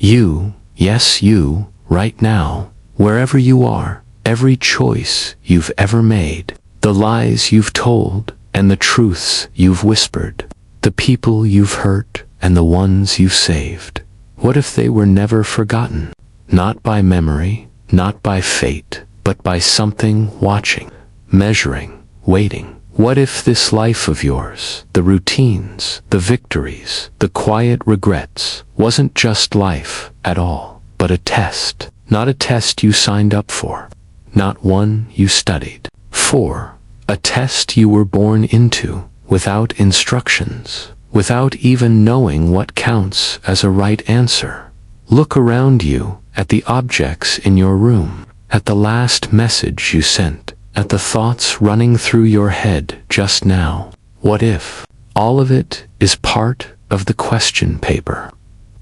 You, yes you, right now, wherever you are, every choice you've ever made, the lies you've told and the truths you've whispered, the people you've hurt and the ones you've saved. What if they were never forgotten? Not by memory, not by fate, but by something watching, measuring, waiting. What if this life of yours, the routines, the victories, the quiet regrets, wasn't just life at all, but a test? Not a test you signed up for, not one you studied for, a test you were born into, without instructions, without even knowing what counts as a right answer. Look around you, at the objects in your room, at the last message you sent, at the thoughts running through your head just now. What if all of it is part of the question paper?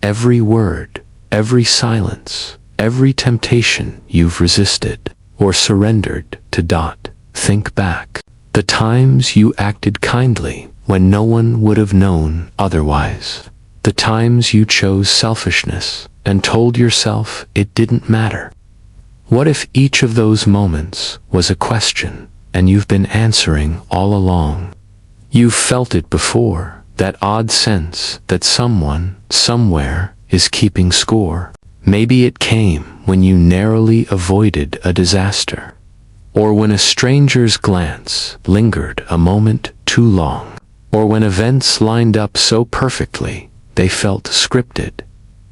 Every word, every silence, every temptation you've resisted or surrendered to. Think back. The times you acted kindly when no one would have known otherwise. The times you chose selfishness and told yourself it didn't matter. What if each of those moments was a question and you've been answering all along? You've felt it before, that odd sense that someone, somewhere, is keeping score. Maybe it came when you narrowly avoided a disaster, or when a stranger's glance lingered a moment too long, or when events lined up so perfectly they felt scripted.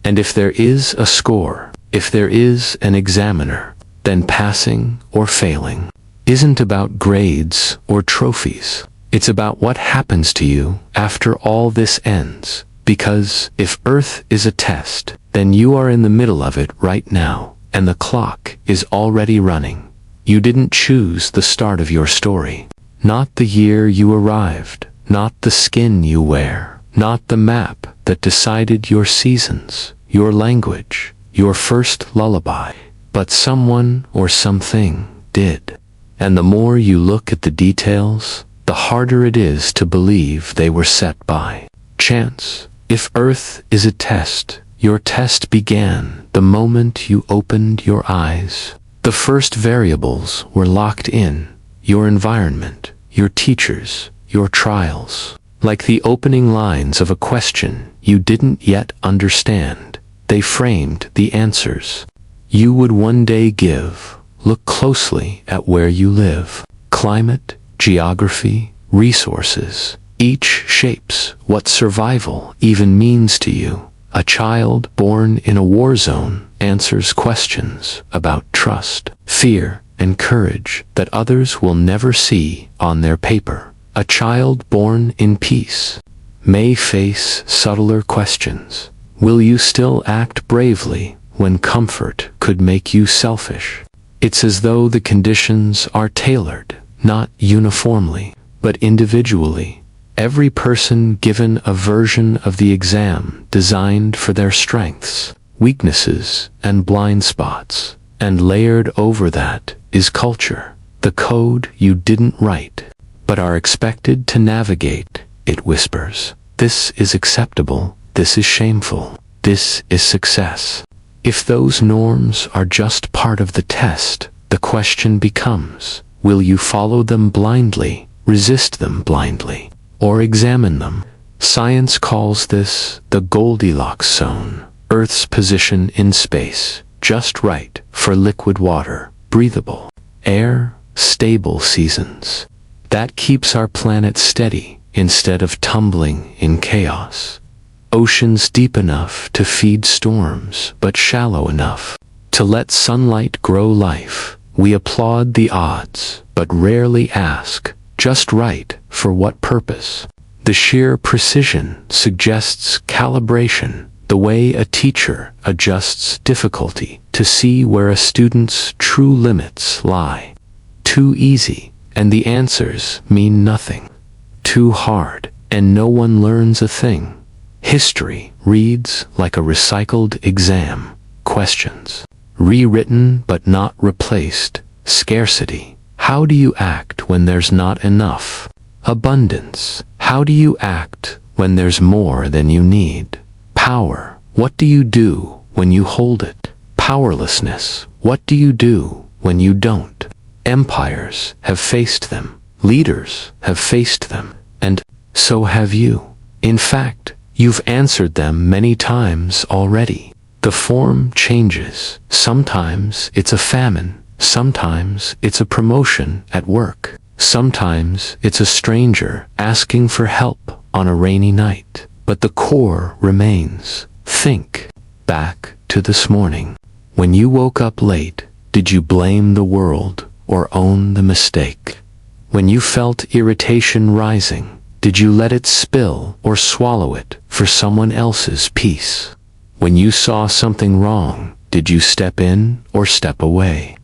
And if there is a score, if there is an examiner, then passing or failing isn't about grades or trophies. It's about what happens to you after all this ends. Because if Earth is a test, then you are in the middle of it right now, and the clock is already running. You didn't choose the start of your story. Not the year you arrived, not the skin you wear, not the map that decided your seasons, your language, your first lullaby, but someone or something did. And the more you look at the details, the harder it is to believe they were set by chance. If Earth is a test, your test began the moment you opened your eyes. The first variables were locked in: your environment, your teachers, your trials. Like the opening lines of a question you didn't yet understand, they framed the answers you would one day give. Look closely at where you live. Climate, geography, resources. Each shapes what survival even means to you. A child born in a war zone answers questions about trust, fear, and courage that others will never see on their paper. A child born in peace may face subtler questions. Will you still act bravely when comfort could make you selfish? It's as though the conditions are tailored, not uniformly, but individually. Every person given a version of the exam designed for their strengths, weaknesses, and blind spots. And layered over that is culture, the code you didn't write, but are expected to navigate. It whispers, this is acceptable, this is shameful, this is success. If those norms are just part of the test, the question becomes, will you follow them blindly, resist them blindly, or examine them? Science calls this the Goldilocks zone, Earth's position in space, just right for liquid water, breathable air, stable seasons. That keeps our planet steady instead of tumbling in chaos. Oceans deep enough to feed storms, but shallow enough to let sunlight grow life. We applaud the odds, but rarely ask, just right for what purpose? The sheer precision suggests calibration, the way a teacher adjusts difficulty to see where a student's true limits lie. Too easy, and the answers mean nothing. Too hard, and no one learns a thing. History reads like a recycled exam. Questions rewritten but not replaced. Scarcity. How do you act when there's not enough? Abundance. How do you act when there's more than you need? Power. What do you do when you hold it? Powerlessness, what do you do when you don't? Empires have faced them, leaders have faced them, and so have you. In fact, you've answered them many times already. The form changes. Sometimes it's a famine, sometimes it's a promotion at work, sometimes it's a stranger asking for help on a rainy night. But the core remains. Think back to this morning. When you woke up late, did you blame the world or own the mistake? When you felt irritation rising, did you let it spill or swallow it for someone else's peace? When you saw something wrong, did you step in or step away?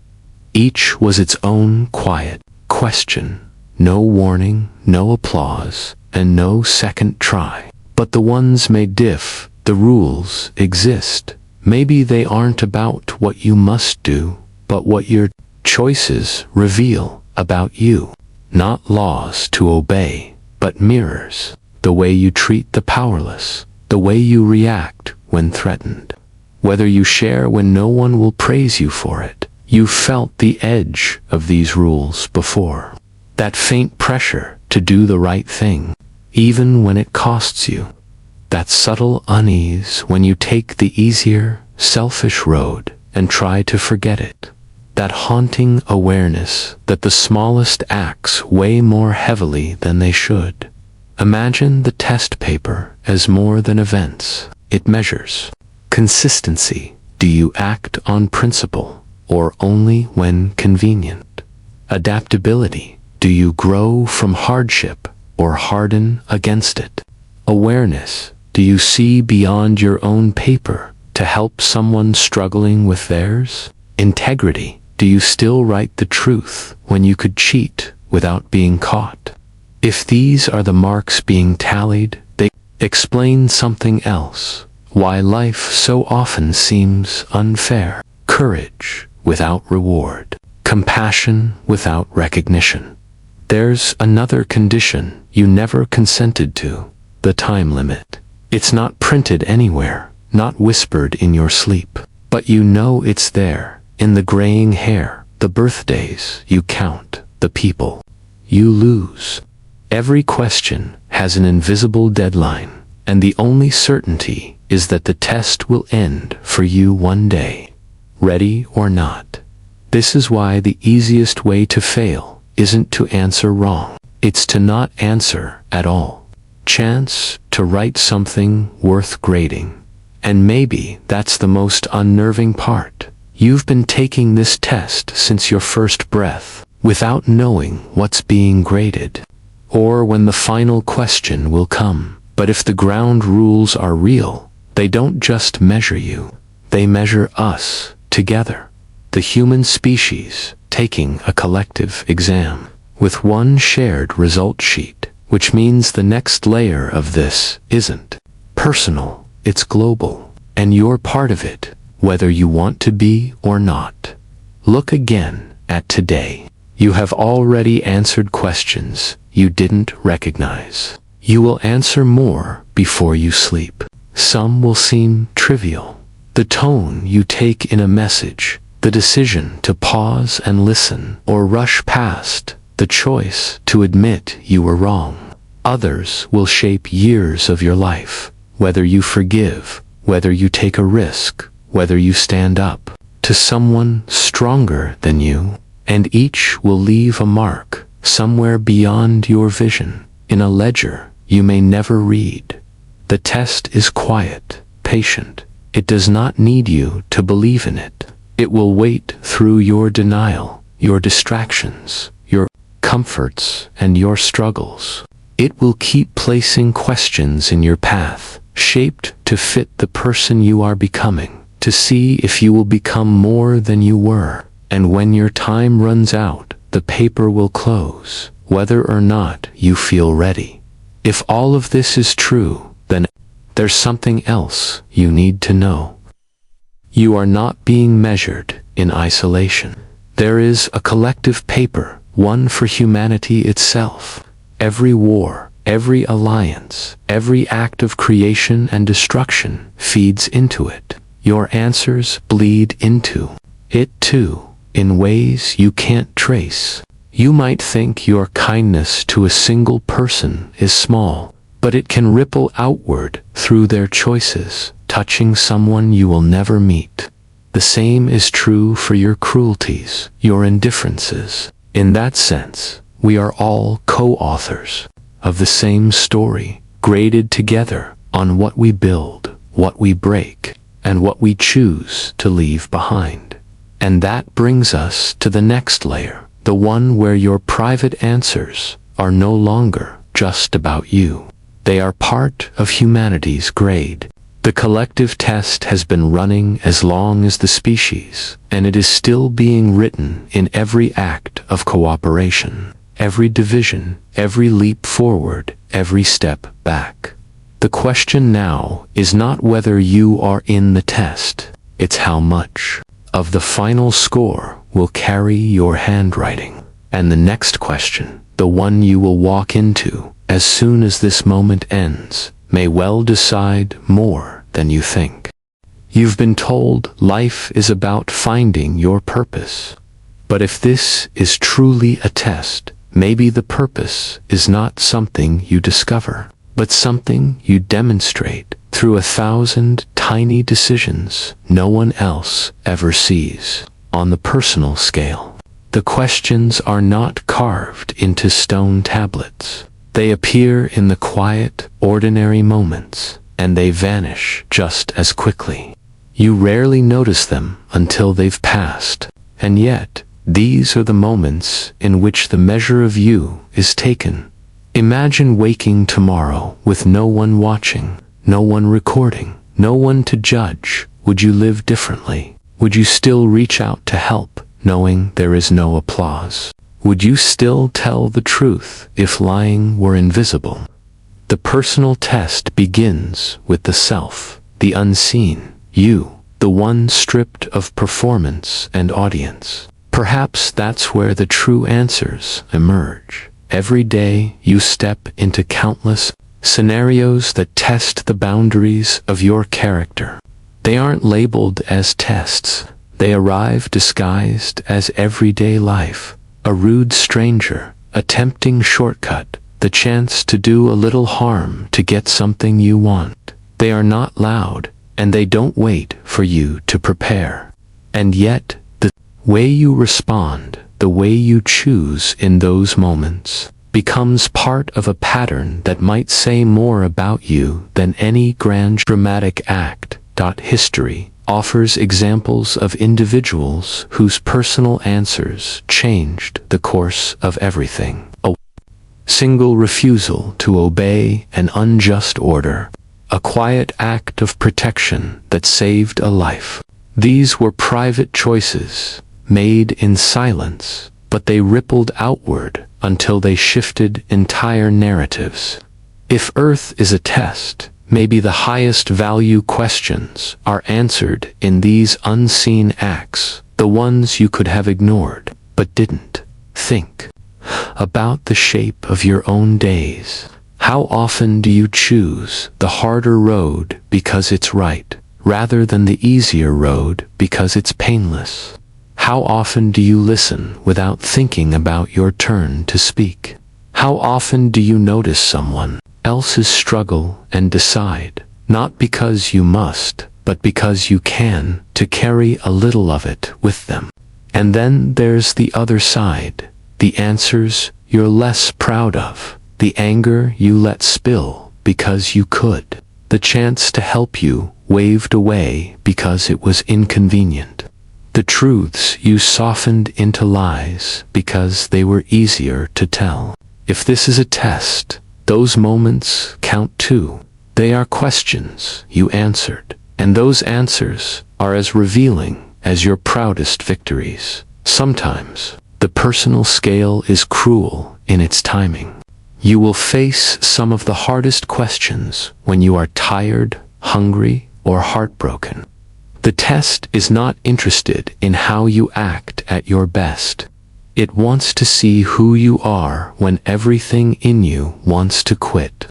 Each was its own quiet question. No warning, no applause, and no second try. But the ones may diff, the rules exist. Maybe they aren't about what you must do, but what your choices reveal about you. Not laws to obey, but mirrors. The way you treat the powerless, the way you react when threatened. Whether you share when no one will praise you for it. You've felt the edge of these rules before. That faint pressure to do the right thing, even when it costs you. That subtle unease when you take the easier, selfish road and try to forget it. That haunting awareness that the smallest acts weigh more heavily than they should. Imagine the test paper as more than events. It measures consistency. Do you act on principle or only when convenient? Adaptability. Do you grow from hardship or harden against it? Awareness. Do you see beyond your own paper to help someone struggling with theirs? Integrity. Do you still write the truth when you could cheat without being caught? If these are the marks being tallied, they explain something else. Why life so often seems unfair. Courage without reward. Compassion without recognition. There's another condition you never consented to. The time limit. It's not printed anywhere, not whispered in your sleep, but you know it's there, in the graying hair, the birthdays you count, the people you lose. Every question has an invisible deadline, and the only certainty is that the test will end for you one day, ready or not. This is why the easiest way to fail isn't to answer wrong, it's to not answer at all. Chance to write something worth grading. And maybe that's the most unnerving part. You've been taking this test since your first breath, without knowing what's being graded, or when the final question will come. But if the ground rules are real, they don't just measure you, they measure us together. The human species taking a collective exam, with one shared result sheet. Which means the next layer of this isn't personal, it's global, and you're part of it, whether you want to be or not. Look again at today. You have already answered questions you didn't recognize. You will answer more before you sleep. Some will seem trivial. The tone you take in a message, the decision to pause and listen or rush past, the choice to admit you were wrong. Others will shape years of your life, whether you forgive, whether you take a risk, whether you stand up to someone stronger than you, and each will leave a mark somewhere beyond your vision, in a ledger you may never read. The test is quiet, patient. It does not need you to believe in it. It will wait through your denial, your distractions, your comforts, and your struggles. It will keep placing questions in your path, shaped to fit the person you are becoming, to see if you will become more than you were. And when your time runs out, the paper will close, whether or not you feel ready. If all of this is true, then there's something else you need to know. You are not being measured in isolation. There is a collective paper, one for humanity itself. Every war, every alliance, every act of creation and destruction feeds into it. your answers bleed into it too, in ways you can't trace. You might think your kindness to a single person is small, but it can ripple outward through their choices, touching someone you will never meet. The same is true for your cruelties, your indifferences. In that sense, we are all co-authors of the same story, graded together on what we build, what we break, and what we choose to leave behind. And that brings us to the next layer, the one where your private answers are no longer just about you. They are part of humanity's grade. The collective test has been running as long as the species, and it is still being written in every act of cooperation, every division, every leap forward, every step back. The question now is not whether you are in the test, it's how much of the final score will carry your handwriting. And the next question, the one you will walk into as soon as this moment ends, may well decide more than you think. You've been told life is about finding your purpose. But if this is truly a test, maybe the purpose is not something you discover, but something you demonstrate through 1,000 tiny decisions no one else ever sees. On the personal scale, the questions are not carved into stone tablets. They appear in the quiet, ordinary moments, and they vanish just as quickly. You rarely notice them until they've passed, and yet, these are the moments in which the measure of you is taken. Imagine waking tomorrow with no one watching, no one recording, no one to judge. Would you live differently? Would you still reach out to help, knowing there is no applause? Would you still tell the truth if lying were invisible? The personal test begins with the self, the unseen, you, the one stripped of performance and audience. Perhaps that's where the true answers emerge. Every day you step into countless scenarios that test the boundaries of your character. They aren't labeled as tests. They arrive disguised as everyday life. A rude stranger, a tempting shortcut, the chance to do a little harm to get something you want. They are not loud, and they don't wait for you to prepare. And yet, the way you respond, the way you choose in those moments, becomes part of a pattern that might say more about you than any grand dramatic act. History offers examples of individuals whose personal answers changed the course of everything. A single refusal to obey an unjust order, a quiet act of protection that saved a life. These were private choices, made in silence, but they rippled outward until they shifted entire narratives. If Earth is a test, maybe the highest value questions are answered in these unseen acts, the ones you could have ignored, but didn't. Think about the shape of your own days. How often do you choose the harder road because it's right, rather than the easier road because it's painless? How often do you listen without thinking about your turn to speak? How often do you notice someone else's struggle and decide, not because you must, but because you can, to carry a little of it with them? And then there's the other side, the answers you're less proud of, the anger you let spill because you could, the chance to help you waved away because it was inconvenient, the truths you softened into lies because they were easier to tell. If this is a test, those moments count too. They are questions you answered, and those answers are as revealing as your proudest victories. Sometimes, the personal scale is cruel in its timing. You will face some of the hardest questions when you are tired, hungry, or heartbroken. The test is not interested in how you act at your best. It wants to see who you are when everything in you wants to quit.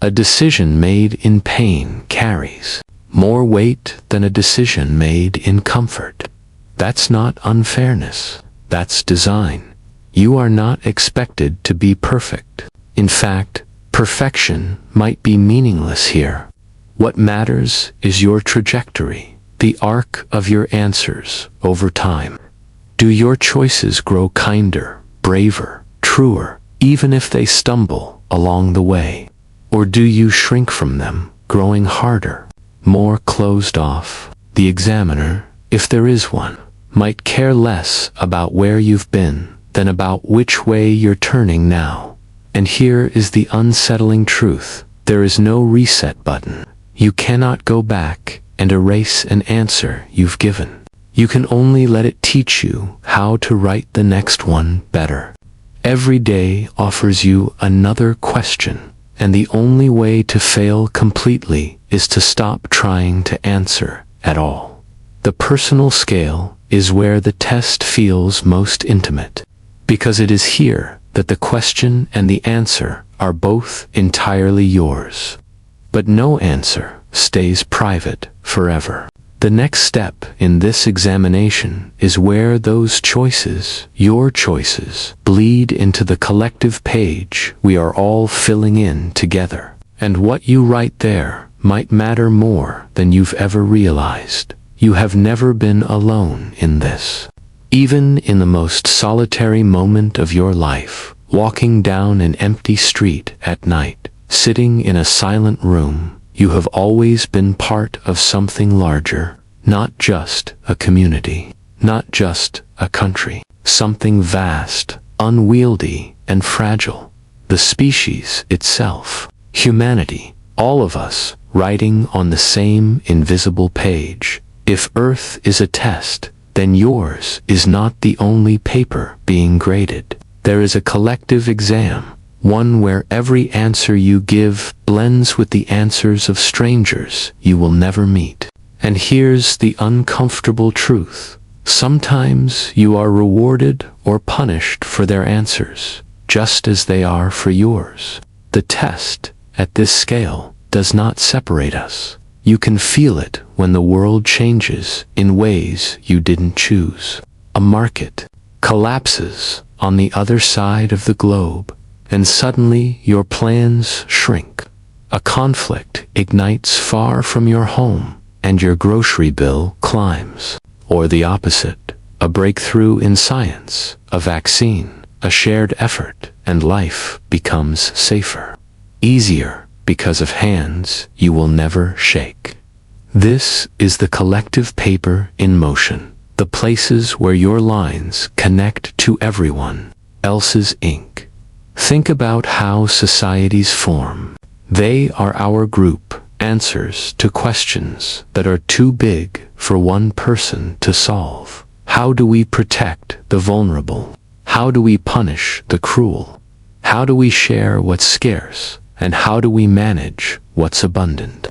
A decision made in pain carries more weight than a decision made in comfort. That's not unfairness, that's design. You are not expected to be perfect. In fact, perfection might be meaningless here. What matters is your trajectory, the arc of your answers over time. Do your choices grow kinder, braver, truer, even if they stumble along the way? Or do you shrink from them, growing harder, more closed off? The examiner, if there is one, might care less about where you've been than about which way you're turning now. And here is the unsettling truth. There is no reset button. You cannot go back and erase an answer you've given. You can only let it teach you how to write the next one better. Every day offers you another question, and the only way to fail completely is to stop trying to answer at all. The personal scale is where the test feels most intimate, because it is here that the question and the answer are both entirely yours. But no answer stays private forever. The next step in this examination is where those choices, your choices, bleed into the collective page we are all filling in together. And what you write there might matter more than you've ever realized. You have never been alone in this. Even in the most solitary moment of your life, walking down an empty street at night, sitting in a silent room, you have always been part of something larger, not just a community, not just a country, something vast, unwieldy, and fragile. The species itself, humanity, all of us, writing on the same invisible page. If Earth is a test, then yours is not the only paper being graded. There is a collective exam, one where every answer you give blends with the answers of strangers you will never meet. And here's the uncomfortable truth. Sometimes you are rewarded or punished for their answers, just as they are for yours. The test, at this scale, does not separate us. You can feel it when the world changes in ways you didn't choose. A market collapses on the other side of the globe, and suddenly your plans shrink. A conflict ignites far from your home, and your grocery bill climbs. Or the opposite, a breakthrough in science, a vaccine, a shared effort, and life becomes safer, easier, because of hands you will never shake. This is the collective paper in motion, the places where your lines connect to everyone else's ink. Think about how societies form. They are our group answers to questions that are too big for one person to solve. How do we protect the vulnerable? How do we punish the cruel? How do we share what's scarce? And how do we manage what's abundant?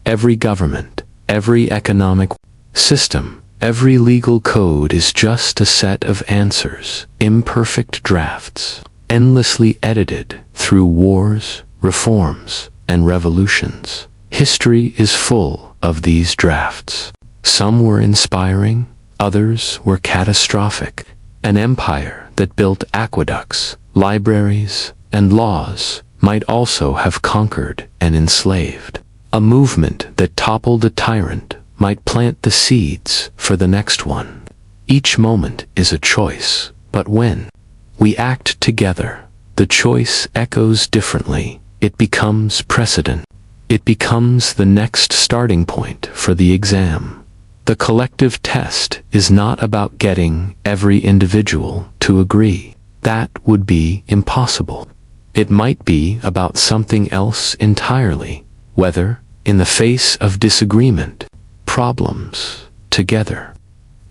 Every government, every economic system, every legal code is just a set of answers, imperfect drafts, endlessly edited through wars, reforms, and revolutions. History is full of these drafts. Some were inspiring, others were catastrophic. An empire that built aqueducts, libraries, and laws might also have conquered and enslaved. A movement that toppled a tyrant might plant the seeds for the next one. Each moment is a choice, but when we act together, the choice echoes differently. It becomes precedent. It becomes the next starting point for the exam. The collective test is not about getting every individual to agree. That would be impossible. It might be about something else entirely, whether, in the face of disagreement, problems, together,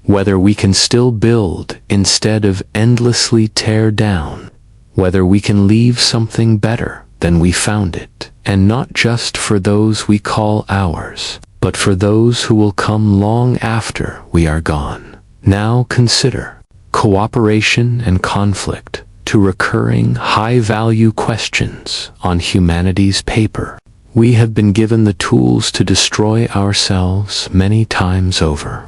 whether we can still build instead of endlessly tear down, whether we can leave something better than we found it, and not just for those we call ours, but for those who will come long after we are gone. Now consider cooperation and conflict, two recurring high-value questions on humanity's paper. We have been given the tools to destroy ourselves many times over.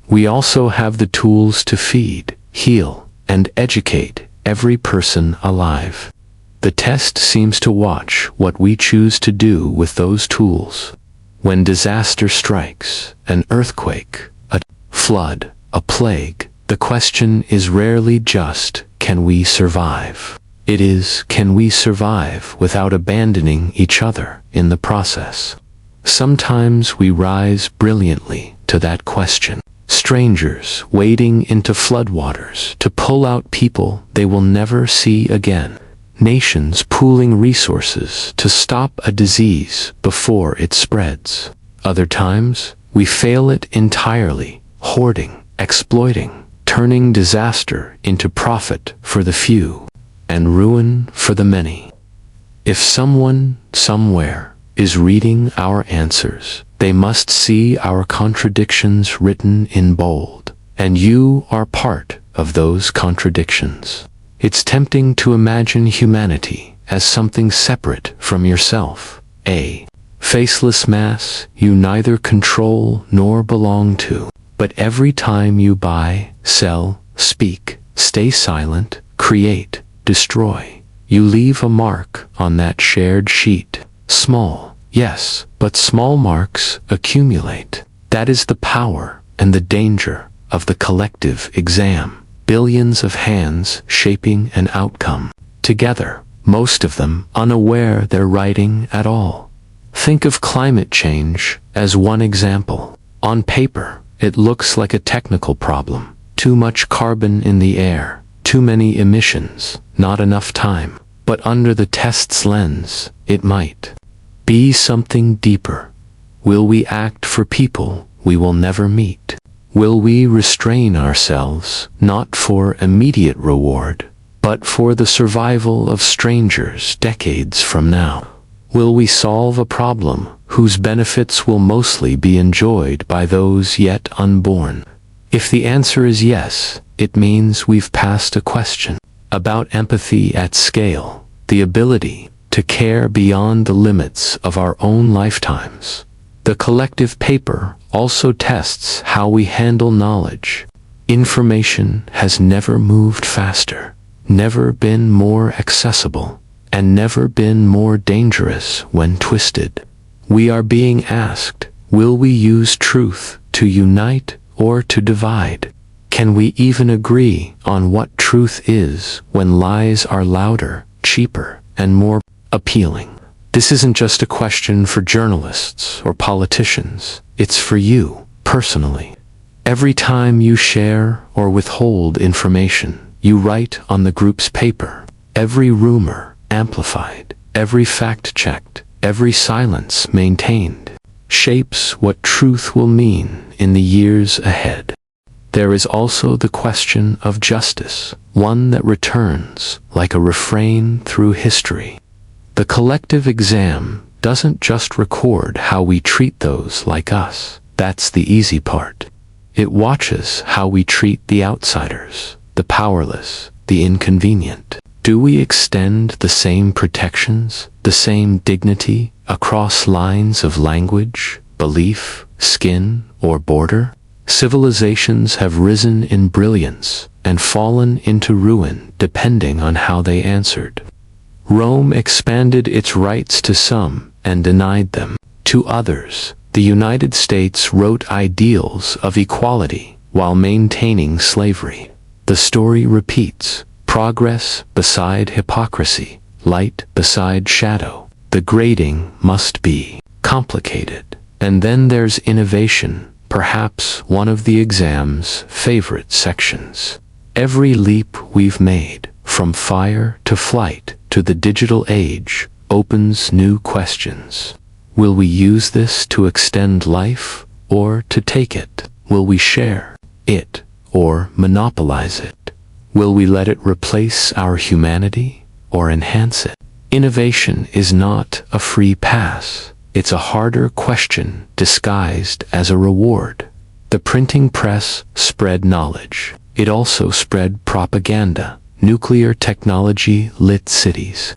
We also have the tools to feed, heal, and educate every person alive. The test seems to watch what we choose to do with those tools. When disaster strikes, an earthquake, a flood, a plague, the question is rarely just, can we survive? It is, can we survive without abandoning each other in the process? Sometimes we rise brilliantly to that question. Strangers wading into floodwaters to pull out people they will never see again. Nations pooling resources to stop a disease before it spreads. Other times, we fail it entirely, hoarding, exploiting, turning disaster into profit for the few and ruin for the many. If someone, somewhere, is reading our answers, they must see our contradictions written in bold, and you are part of those contradictions. It's tempting to imagine humanity as something separate from yourself, a faceless mass you neither control nor belong to. But every time you buy, sell, speak, stay silent, create, destroy, you leave a mark on that shared sheet. Small, yes, but small marks accumulate. That is the power and the danger of the collective exam. Billions of hands shaping an outcome. Together, most of them unaware they're writing at all. Think of climate change as one example. On paper, it looks like a technical problem. Too much carbon in the air, too many emissions, not enough time. But under the test's lens, it might be something deeper. Will we act for people we will never meet? Will we restrain ourselves, not for immediate reward, but for the survival of strangers decades from now? Will we solve a problem whose benefits will mostly be enjoyed by those yet unborn? If the answer is yes, it means we've passed a question about empathy at scale, the ability to care beyond the limits of our own lifetimes. The collective paper also tests how we handle knowledge. Information has never moved faster, never been more accessible, and never been more dangerous when twisted. We are being asked, will we use truth to unite or to divide? Can we even agree on what truth is when lies are louder, cheaper, and more appealing? This isn't just a question for journalists or politicians. It's for you, personally. Every time you share or withhold information, you write on the group's paper. Every rumor amplified, every fact checked, every silence maintained, shapes what truth will mean in the years ahead. There is also the question of justice, one that returns like a refrain through history. The collective exam doesn't just record how we treat those like us. That's the easy part. It watches how we treat the outsiders, the powerless, the inconvenient. Do we extend the same protections, the same dignity, across lines of language, belief, skin, or border? Civilizations have risen in brilliance and fallen into ruin depending on how they answered. Rome expanded its rights to some and denied them to others. The United States wrote ideals of equality while maintaining slavery. The story repeats. Progress beside hypocrisy, light beside shadow. The grading must be complicated. And then there's innovation, perhaps one of the exam's favorite sections. Every leap we've made, from fire to flight to the digital age, opens new questions. Will we use this to extend life or to take it? Will we share it or monopolize it? Will we let it replace our humanity or enhance it? Innovation is not a free pass. It's a harder question disguised as a reward. The printing press spread knowledge. It also spread propaganda. Nuclear technology lit cities.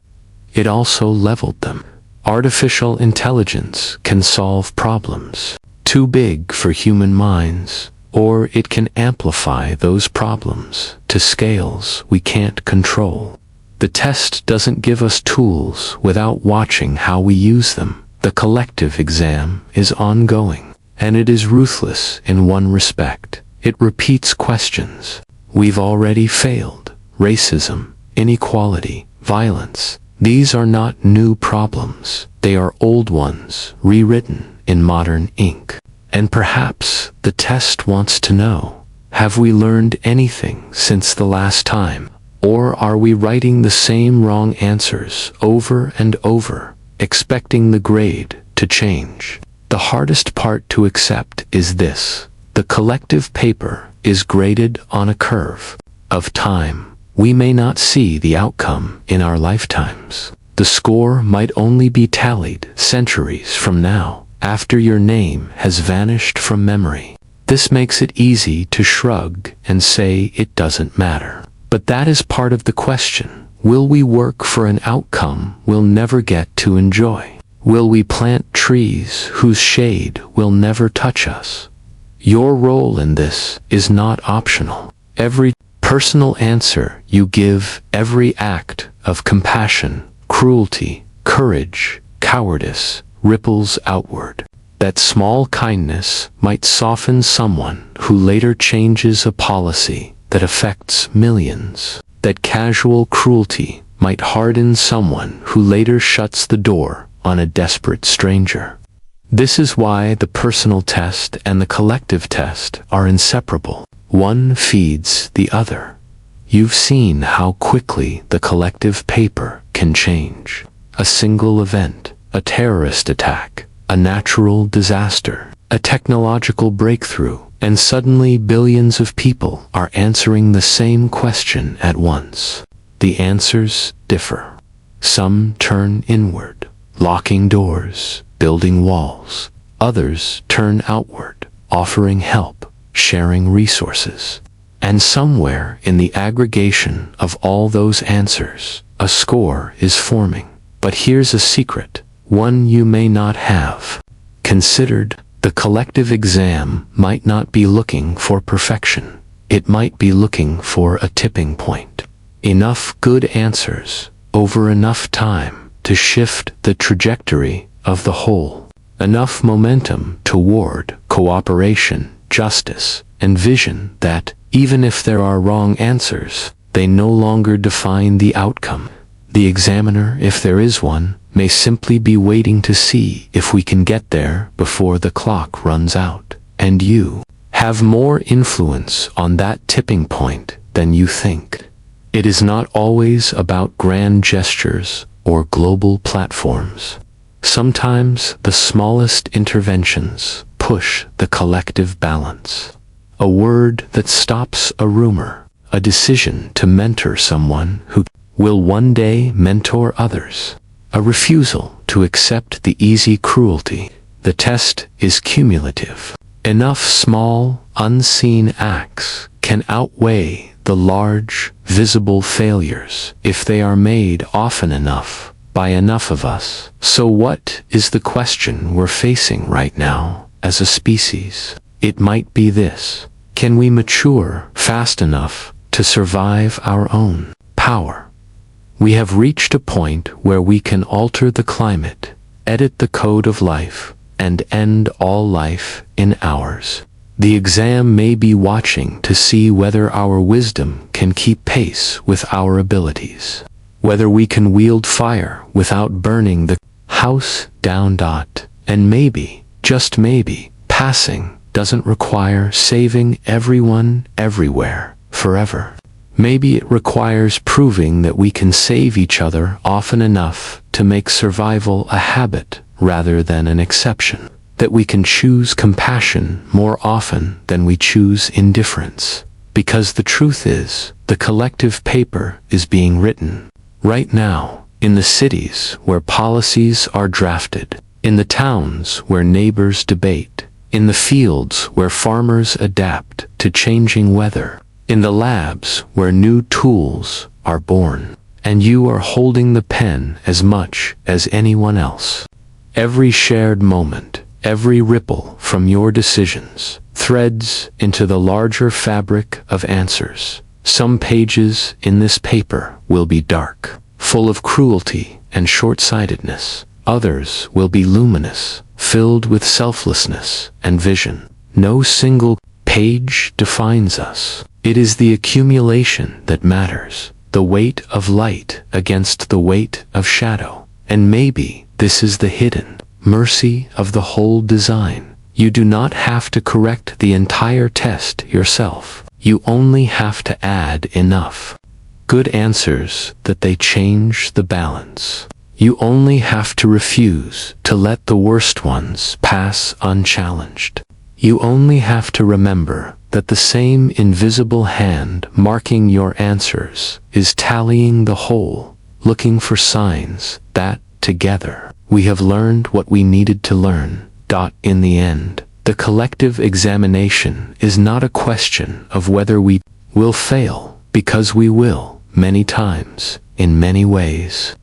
It also leveled them. Artificial intelligence can solve problems too big for human minds, or it can amplify those problems to scales we can't control. The test doesn't give us tools without watching how we use them. The collective exam is ongoing, and it is ruthless in one respect. It repeats questions we've already failed. Racism, inequality, violence. These are not new problems. They are old ones, rewritten in modern ink. And perhaps the test wants to know, have we learned anything since the last time? Or are we writing the same wrong answers over and over, expecting the grade to change? The hardest part to accept is this: the collective paper is graded on a curve of time. We may not see the outcome in our lifetimes. The score might only be tallied centuries from now, after your name has vanished from memory. This makes it easy to shrug and say it doesn't matter. But that is part of the question. Will we work for an outcome we'll never get to enjoy? Will we plant trees whose shade will never touch us? Your role in this is not optional. Every personal answer you give, every act of compassion, cruelty, courage, cowardice, ripples outward. That small kindness might soften someone who later changes a policy that affects millions. That casual cruelty might harden someone who later shuts the door on a desperate stranger. This is why the personal test and the collective test are inseparable. One feeds the other. You've seen how quickly the collective paper can change. A single event, a terrorist attack, a natural disaster, a technological breakthrough, and suddenly billions of people are answering the same question at once. The answers differ. Some turn inward, locking doors, building walls. Others turn outward, offering help, sharing resources. And somewhere in the aggregation of all those answers, a score is forming. But here's a secret, one you may not have considered. The collective exam might not be looking for perfection. It might be looking for a tipping point. Enough good answers over enough time to shift the trajectory of the whole. Enough momentum toward cooperation, justice, and vision that, even if there are wrong answers, they no longer define the outcome. The examiner, if there is one, may simply be waiting to see if we can get there before the clock runs out. And you have more influence on that tipping point than you think. It is not always about grand gestures or global platforms. Sometimes the smallest interventions push the collective balance. A word that stops a rumor, a decision to mentor someone who will one day mentor others, a refusal to accept the easy cruelty. The test is cumulative. Enough small, unseen acts can outweigh the large, visible failures if they are made often enough by enough of us. So what is the question we're facing right now as a species? It might be this: can we mature fast enough to survive our own power? We have reached a point where we can alter the climate, edit the code of life, and end all life in hours. The exam may be watching to see whether our wisdom can keep pace with our abilities, whether we can wield fire without burning the house down. And maybe, just maybe, passing doesn't require saving everyone, everywhere, forever. Maybe it requires proving that we can save each other often enough to make survival a habit rather than an exception. That we can choose compassion more often than we choose indifference. Because the truth is, the collective paper is being written right now, in the cities where policies are drafted, in the towns where neighbors debate, in the fields where farmers adapt to changing weather, in the labs where new tools are born. and you are holding the pen as much as anyone else. Every shared moment, every ripple from your decisions, threads into the larger fabric of answers. Some pages in this paper will be dark, full of cruelty and short-sightedness. Others will be luminous, filled with selflessness and vision. No single page defines us. It is the accumulation that matters, the weight of light against the weight of shadow. And maybe this is the hidden mercy of the whole design. You do not have to correct the entire test yourself. You only have to add enough good answers that they change the balance. You only have to refuse to let the worst ones pass unchallenged. You only have to remember that the same invisible hand marking your answers is tallying the whole, looking for signs that, together, we have learned what we needed to learn. In the end, the collective examination is not a question of whether we will fail, because we will, many times, in many ways.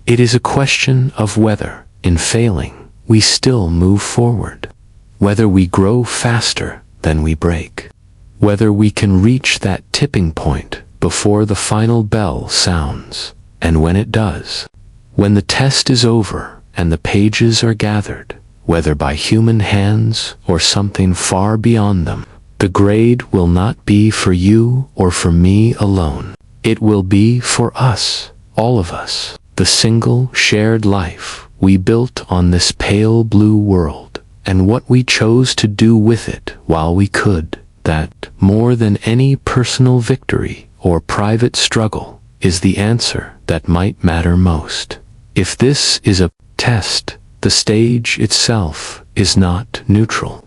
It is a question of whether, in failing, we still move forward. Whether we grow faster than we break. Whether we can reach that tipping point before the final bell sounds. And when it does, when the test is over and the pages are gathered, whether by human hands or something far beyond them, the grade will not be for you or for me alone. It will be for us, all of us, the single shared life we built on this pale blue world, and what we chose to do with it while we could. That, more than any personal victory or private struggle, is the answer that might matter most. If this is a test, the stage itself is not neutral.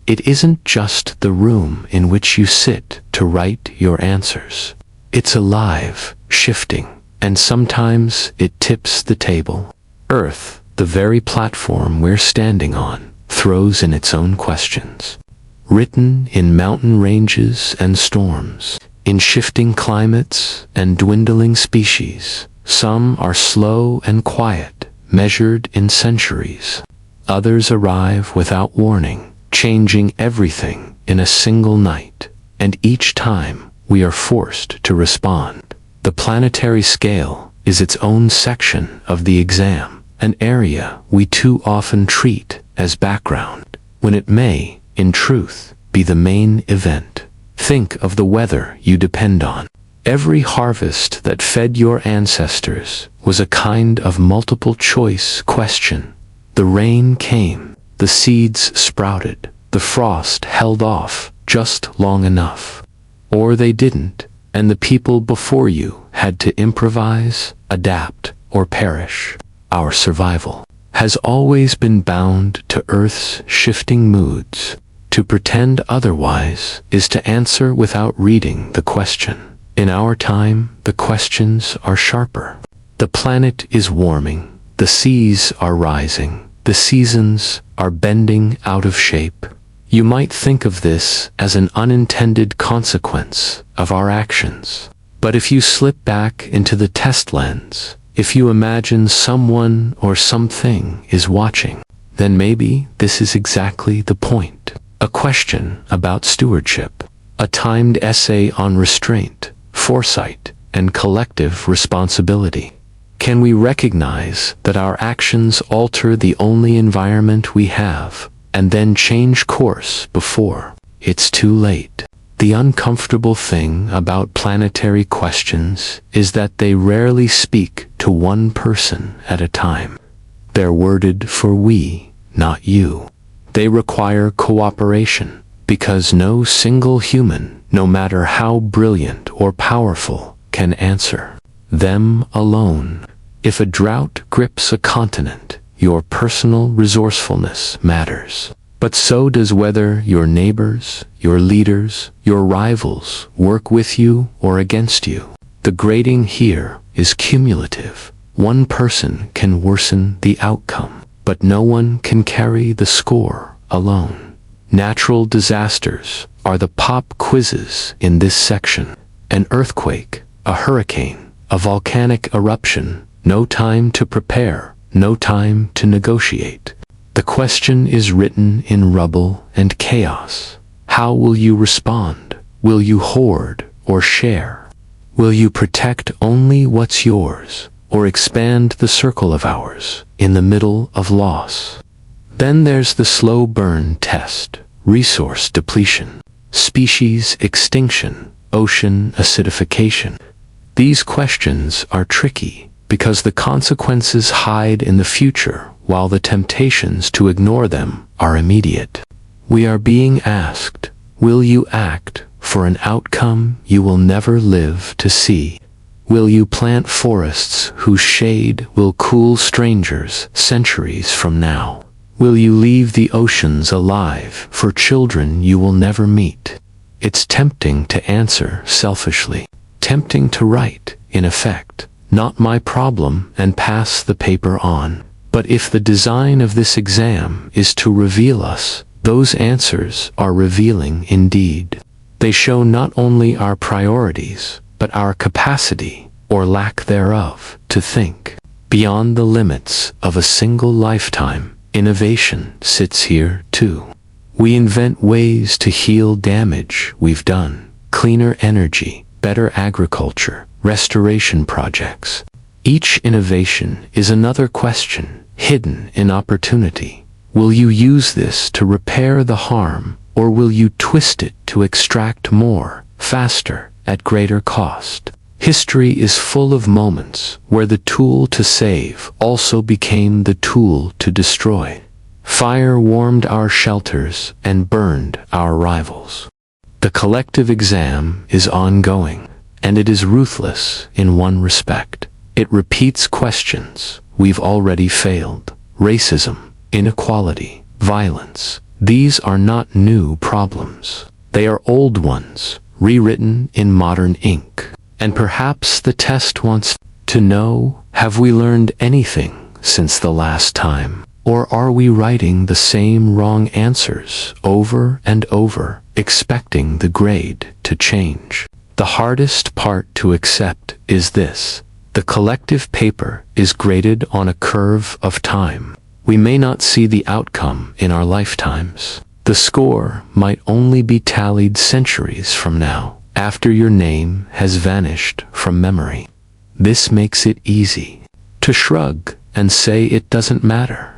It isn't just the room in which you sit to write your answers. It's alive, shifting, and sometimes it tips the table. Earth, the very platform we're standing on, throws in its own questions. Written in mountain ranges and storms, in shifting climates and dwindling species. Some are slow and quiet, measured in centuries. Others arrive without warning, changing everything in a single night. And each time, we are forced to respond. The planetary scale is its own section of the exam, an area we too often treat as background, when it may, in truth, be the main event. Think of the weather you depend on. Every harvest that fed your ancestors was a kind of multiple-choice question. The rain came, the seeds sprouted, the frost held off just long enough. Or they didn't, and the people before you had to improvise, adapt, or perish. Our survival has always been bound to Earth's shifting moods. To pretend otherwise is to answer without reading the question. In our time, the questions are sharper. The planet is warming, the seas are rising, the seasons are bending out of shape. You might think of this as an unintended consequence of our actions. But if you slip back into the test lens, if you imagine someone or something is watching, then maybe this is exactly the point. A question about stewardship, a timed essay on restraint, foresight, and collective responsibility. Can we recognize that our actions alter the only environment we have, and then change course before it's too late? The uncomfortable thing about planetary questions is that they rarely speak to one person at a time. They're worded for we, not you. They require cooperation, because no single human, no matter how brilliant or powerful, can answer them alone. If a drought grips a continent, your personal resourcefulness matters. But so does whether your neighbors, your leaders, your rivals work with you or against you. The grading here is cumulative. One person can worsen the outcome, but no one can carry the score alone. Natural disasters are the pop quizzes in this section. An earthquake, a hurricane, a volcanic eruption, no time to prepare, no time to negotiate. The question is written in rubble and chaos. How will you respond? Will you hoard or share? Will you protect only what's yours, or expand the circle of ours in the middle of loss? Then there's the slow burn test, resource depletion, species extinction, ocean acidification. These questions are tricky because the consequences hide in the future while the temptations to ignore them are immediate. We are being asked, will you act for an outcome you will never live to see? Will you plant forests whose shade will cool strangers centuries from now? Will you leave the oceans alive for children you will never meet? It's tempting to answer selfishly, tempting to write, in effect, not my problem and pass the paper on. But if the design of this exam is to reveal us, those answers are revealing indeed. They show not only our priorities, but our capacity, or lack thereof, to think. Beyond the limits of a single lifetime, innovation sits here too. We invent ways to heal damage we've done, cleaner energy, better agriculture, restoration projects. Each innovation is another question, hidden in opportunity. Will you use this to repair the harm, or will you twist it to extract more, faster, at greater cost? History is full of moments where the tool to save also became the tool to destroy. Fire warmed our shelters and burned our rivals. The collective exam is ongoing, and it is ruthless in one respect. It repeats questions we've already failed. Racism, inequality, violence. These are not new problems. They are old ones, rewritten in modern ink. And perhaps the test wants to know, have we learned anything since the last time? Or are we writing the same wrong answers over and over, expecting the grade to change? The hardest part to accept is this. The collective paper is graded on a curve of time. We may not see the outcome in our lifetimes. The score might only be tallied centuries from now, after your name has vanished from memory. This makes it easy to shrug and say it doesn't matter.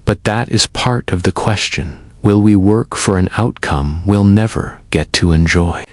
But that is part of the question. Will we work for an outcome we'll never get to enjoy?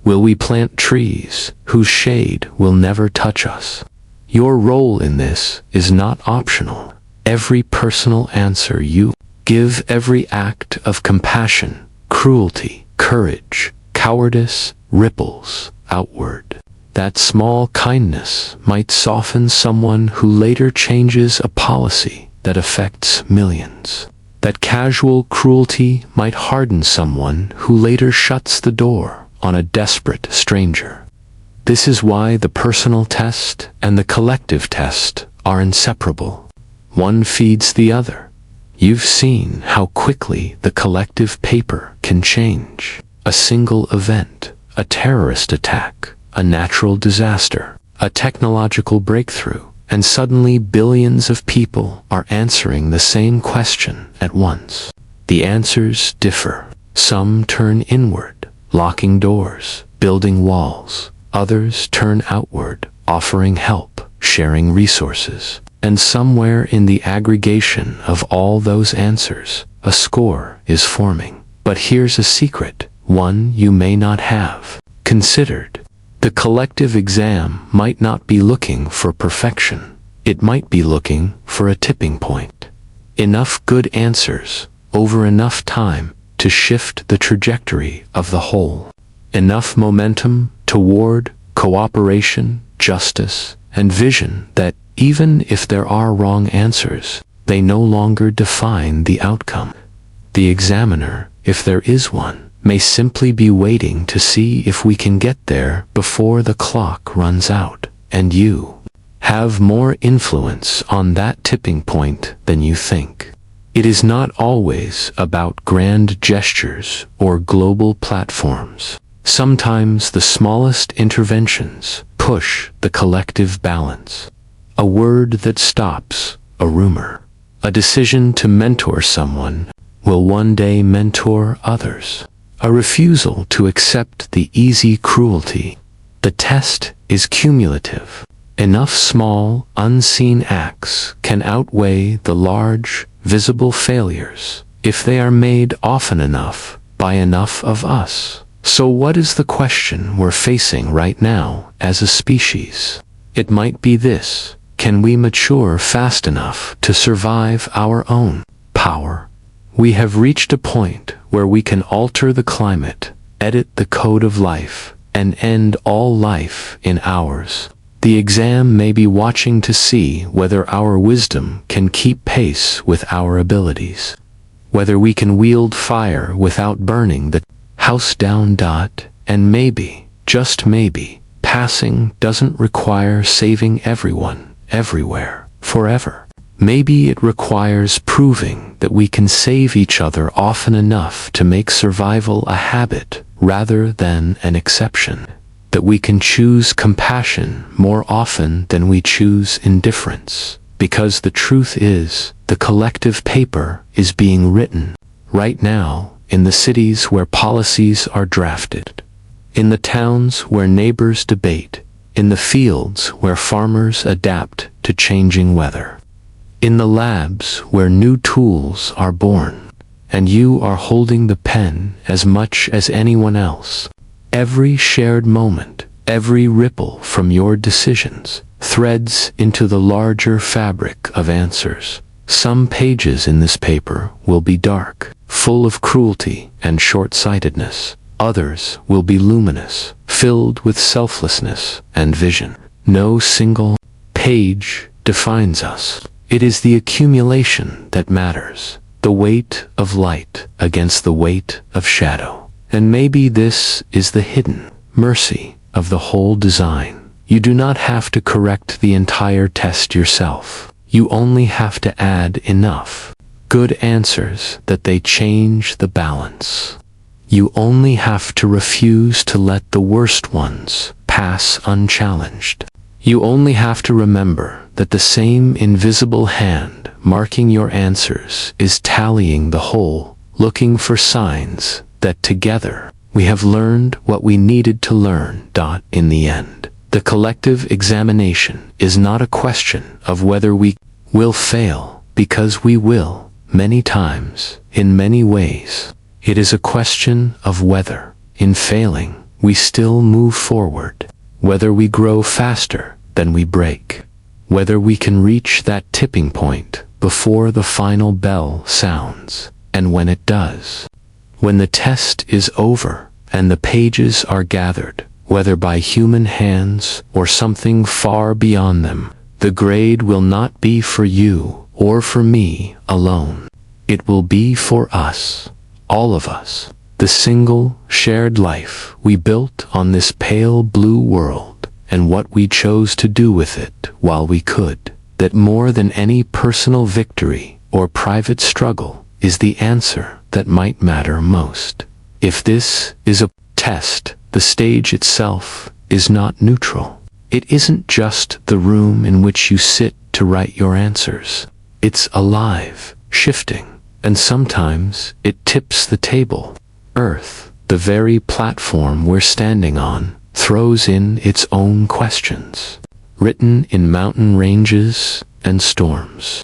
Will we plant trees whose shade will never touch us? Your role in this is not optional. Every personal answer you give, every act of compassion, cruelty, courage, cowardice, ripples outward. That small kindness might soften someone who later changes a policy that affects millions. That casual cruelty might harden someone who later shuts the door on a desperate stranger. This is why the personal test and the collective test are inseparable. One feeds the other. You've seen how quickly the collective paper can change. A single event, a terrorist attack, a natural disaster, a technological breakthrough, and suddenly billions of people are answering the same question at once. The answers differ. Some turn inward, locking doors, building walls. Others turn outward, offering help, sharing resources. And somewhere in the aggregation of all those answers, a score is forming. But here's a secret, one you may not have considered. The collective exam might not be looking for perfection. It might be looking for a tipping point. Enough good answers, over enough time, to shift the trajectory of the whole. Enough momentum toward cooperation, justice, and vision that, even if there are wrong answers, they no longer define the outcome. The examiner, if there is one, may simply be waiting to see if we can get there before the clock runs out, and you have more influence on that tipping point than you think. It is not always about grand gestures or global platforms. Sometimes the smallest interventions, push the collective balance. A word that stops a rumor. A decision to mentor someone will one day mentor others. A refusal to accept the easy cruelty. The test is cumulative. Enough small, unseen acts can outweigh the large, visible failures if they are made often enough by enough of us. So what is the question we're facing right now as a species? It might be this: can we mature fast enough to survive our own power? We have reached a point where we can alter the climate, edit the code of life, and end all life in ours. The exam may be watching to see whether our wisdom can keep pace with our abilities, whether we can wield fire without burning the house down. And maybe, just maybe, passing doesn't require saving everyone, everywhere, forever. Maybe it requires proving that we can save each other often enough to make survival a habit rather than an exception. That we can choose compassion more often than we choose indifference. Because the truth is, the collective paper is being written right now in the cities where policies are drafted, in the towns where neighbors debate, in the fields where farmers adapt to changing weather, in the labs where new tools are born, and you are holding the pen as much as anyone else. Every shared moment, every ripple from your decisions, threads into the larger fabric of answers. Some pages in this paper will be dark, full of cruelty and short-sightedness. Others will be luminous, filled with selflessness and vision. No single page defines us. It is the accumulation that matters, the weight of light against the weight of shadow. And maybe this is the hidden mercy of the whole design. You do not have to correct the entire test yourself. You only have to add enough good answers that they change the balance. You only have to refuse to let the worst ones pass unchallenged. You only have to remember that the same invisible hand marking your answers is tallying the whole, looking for signs that together we have learned what we needed to learn. In the end, the collective examination is not a question of whether we will fail, because we will, many times, in many ways. It is a question of whether, in failing, we still move forward, whether we grow faster than we break, whether we can reach that tipping point before the final bell sounds, and when it does. When the test is over and the pages are gathered, whether by human hands or something far beyond them, the grade will not be for you or for me alone. It will be for us, all of us, the single shared life we built on this pale blue world, and what we chose to do with it while we could. That more than any personal victory or private struggle is the answer that might matter most. If this is a test, the stage itself is not neutral. It isn't just the room in which you sit to write your answers. It's alive, shifting, and sometimes it tips the table. Earth, the very platform we're standing on, throws in its own questions, written in mountain ranges and storms,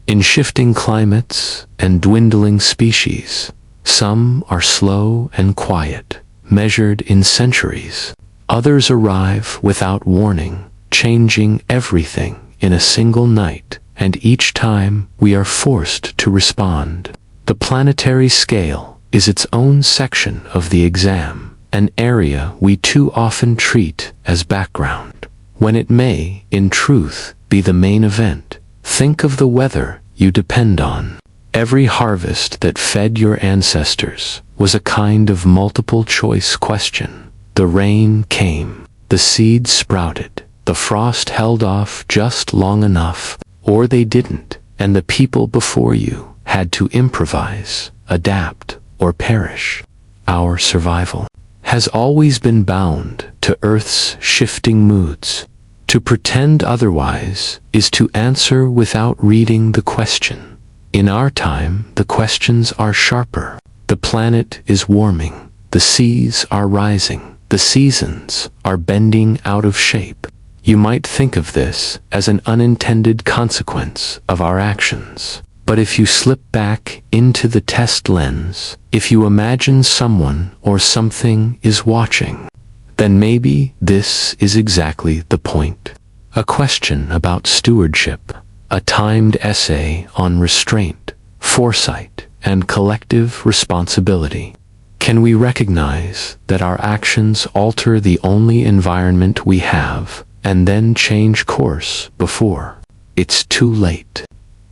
in shifting climates and dwindling species. Some are slow and quiet, measured in centuries. Others arrive without warning, changing everything in a single night, and each time we are forced to respond. The planetary scale is its own section of the exam, an area we too often treat as background, when it may, in truth, be the main event. Think of the weather you depend on. Every harvest that fed your ancestors was a kind of multiple-choice question. The rain came, the seeds sprouted, the frost held off just long enough, or they didn't, and the people before you had to improvise, adapt, or perish. Our survival has always been bound to Earth's shifting moods. To pretend otherwise is to answer without reading the question. In our time, the questions are sharper. The planet is warming. The seas are rising. The seasons are bending out of shape. You might think of this as an unintended consequence of our actions. But if you slip back into the test lens, if you imagine someone or something is watching, then maybe this is exactly the point. A question about stewardship, a timed essay on restraint, foresight, and collective responsibility. Can we recognize that our actions alter the only environment we have, and then change course before it's too late?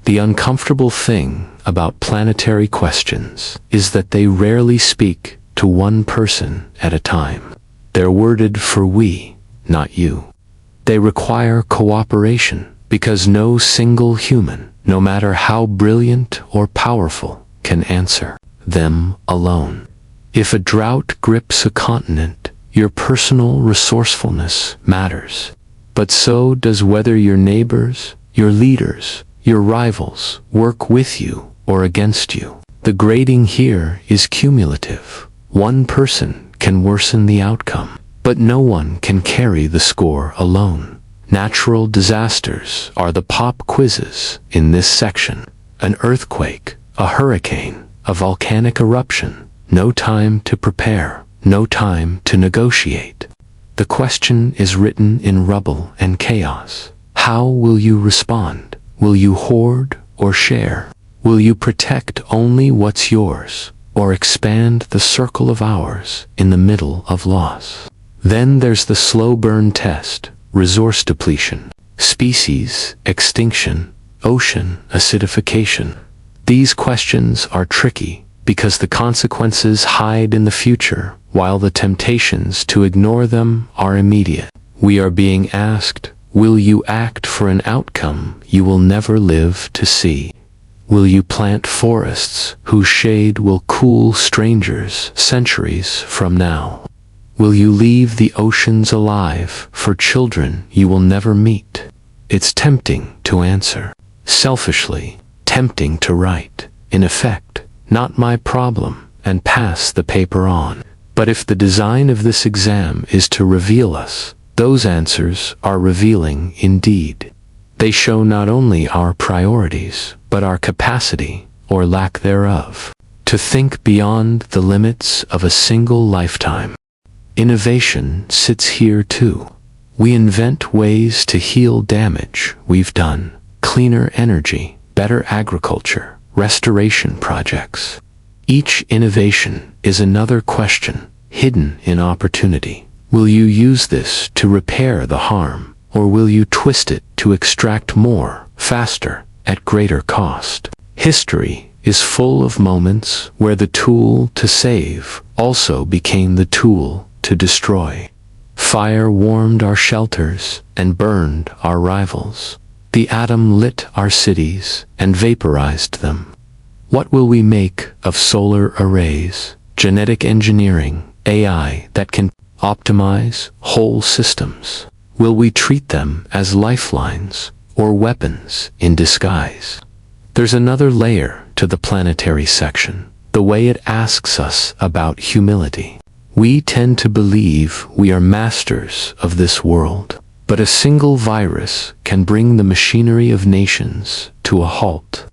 The uncomfortable thing about planetary questions is that they rarely speak to one person at a time. They're worded for we, not you. They require cooperation because no single human, no matter how brilliant or powerful, can answer them alone. If a drought grips a continent, your personal resourcefulness matters. But so does whether your neighbors, your leaders, your rivals work with you or against you. The grading here is cumulative. One person can worsen the outcome, but no one can carry the score alone. Natural disasters are the pop quizzes in this section. An earthquake, a hurricane, a volcanic eruption. No time to prepare, no time to negotiate. The question is written in rubble and chaos. How will you respond? Will you hoard or share? Will you protect only what's yours, or expand the circle of ours in the middle of loss? Then there's the slow burn test, resource depletion, species extinction, ocean acidification. These questions are tricky because the consequences hide in the future, while the temptations to ignore them are immediate. We are being asked, will you act for an outcome you will never live to see? Will you plant forests whose shade will cool strangers centuries from now? Will you leave the oceans alive for children you will never meet? It's tempting to answer selfishly, tempting to write, in effect, not my problem, and pass the paper on. But if the design of this exam is to reveal us, those answers are revealing indeed. They show not only our priorities, but our capacity, or lack thereof, to think beyond the limits of a single lifetime. Innovation sits here too. We invent ways to heal damage we've done, cleaner energy, better agriculture, restoration projects. Each innovation is another question, hidden in opportunity. Will you use this to repair the harm, or will you twist it to extract more, faster, at greater cost? History is full of moments where the tool to save also became the tool to destroy. Fire warmed our shelters and burned our rivals. The atom lit our cities and vaporized them. What will we make of solar arrays, genetic engineering, AI that can optimize whole systems? Will we treat them as lifelines or weapons in disguise? There's another layer to the planetary section, the way it asks us about humility. We tend to believe we are masters of this world, but a single virus can bring the machinery of nations to a halt.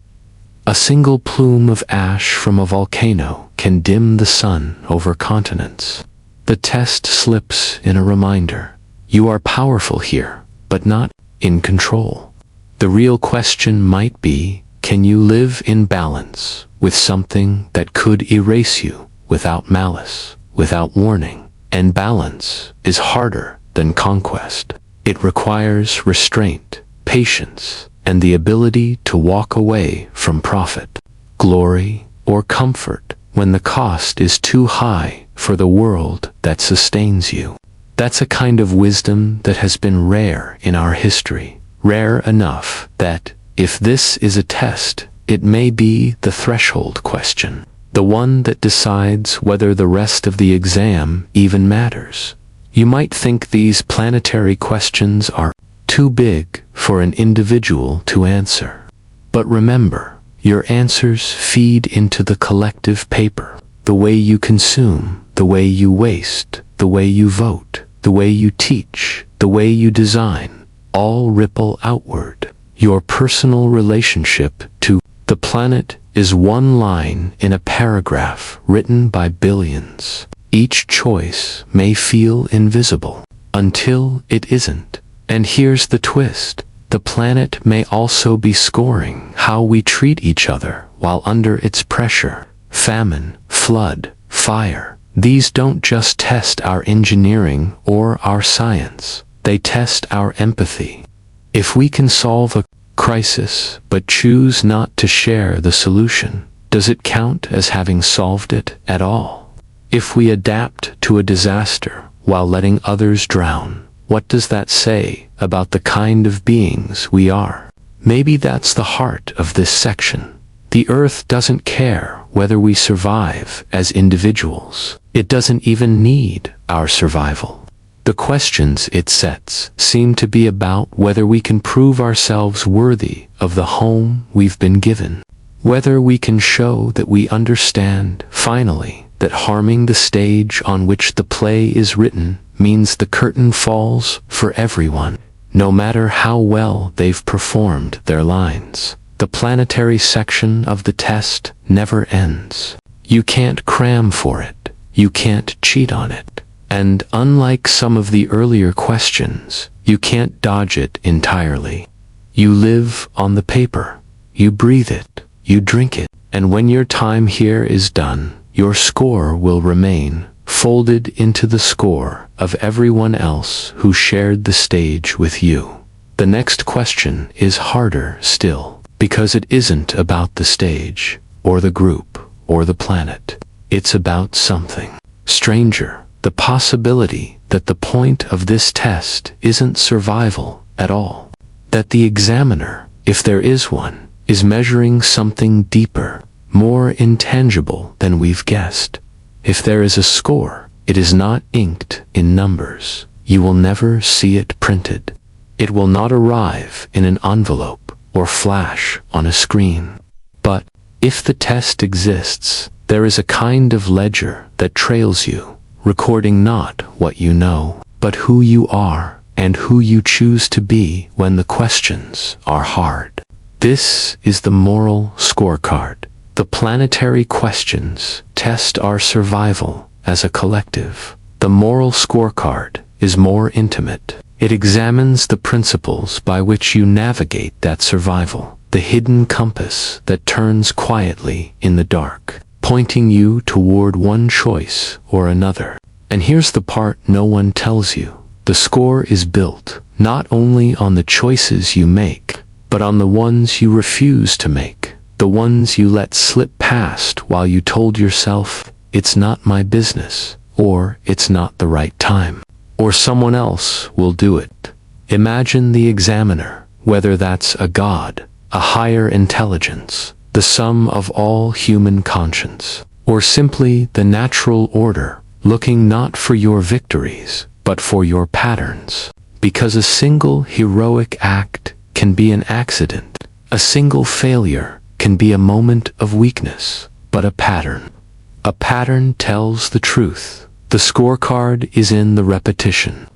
A single plume of ash from a volcano can dim the sun over continents. The test slips in a reminder. You are powerful here, but not in control. The real question might be, can you live in balance with something that could erase you without malice, without warning? And balance is harder than conquest. It requires restraint, patience, and the ability to walk away from profit, glory, or comfort when the cost is too high for the world that sustains you. That's a kind of wisdom that has been rare in our history, rare enough that, if this is a test, it may be the threshold question, the one that decides whether the rest of the exam even matters. You might think these planetary questions are too big for an individual to answer. But remember, your answers feed into the collective paper. The way you consume, the way you waste, the way you vote, the way you teach, the way you design, all ripple outward. Your personal relationship to the planet is one line in a paragraph written by billions. Each choice may feel invisible until it isn't. And here's the twist. The planet may also be scoring how we treat each other while under its pressure. Famine, flood, fire. These don't just test our engineering or our science. They test our empathy. If we can solve a crisis but choose not to share the solution, does it count as having solved it at all? If we adapt to a disaster while letting others drown, what does that say about the kind of beings we are? Maybe that's the heart of this section. The Earth doesn't care whether we survive as individuals. It doesn't even need our survival. The questions it sets seem to be about whether we can prove ourselves worthy of the home we've been given. Whether we can show that we understand, finally, that harming the stage on which the play is written means the curtain falls for everyone, no matter how well they've performed their lines. The planetary section of the test never ends. You can't cram for it. You can't cheat on it. And unlike some of the earlier questions, you can't dodge it entirely. You live on the paper. You breathe it. You drink it. And when your time here is done, your score will remain folded into the score of everyone else who shared the stage with you. The next question is harder still, because it isn't about the stage, or the group, or the planet. It's about something stranger, the possibility that the point of this test isn't survival at all. That the examiner, if there is one, is measuring something deeper, more intangible than we've guessed. If there is a score, it is not inked in numbers. You will never see it printed. It will not arrive in an envelope or flash on a screen. But if the test exists, there is a kind of ledger that trails you, recording not what you know, but who you are and who you choose to be when the questions are hard. This is the moral scorecard. The planetary questions test our survival as a collective. The moral scorecard is more intimate. It examines the principles by which you navigate that survival, the hidden compass that turns quietly in the dark, pointing you toward one choice or another. And here's the part no one tells you. The score is built not only on the choices you make, but on the ones you refuse to make. The ones you let slip past while you told yourself, it's not my business, or it's not the right time, or someone else will do it. Imagine the examiner, whether that's a god, a higher intelligence, the sum of all human conscience, or simply the natural order, looking not for your victories, but for your patterns. Because a single heroic act can be an accident, a single failure can be a moment of weakness, but a pattern tells the truth. The scorecard is in the repetition.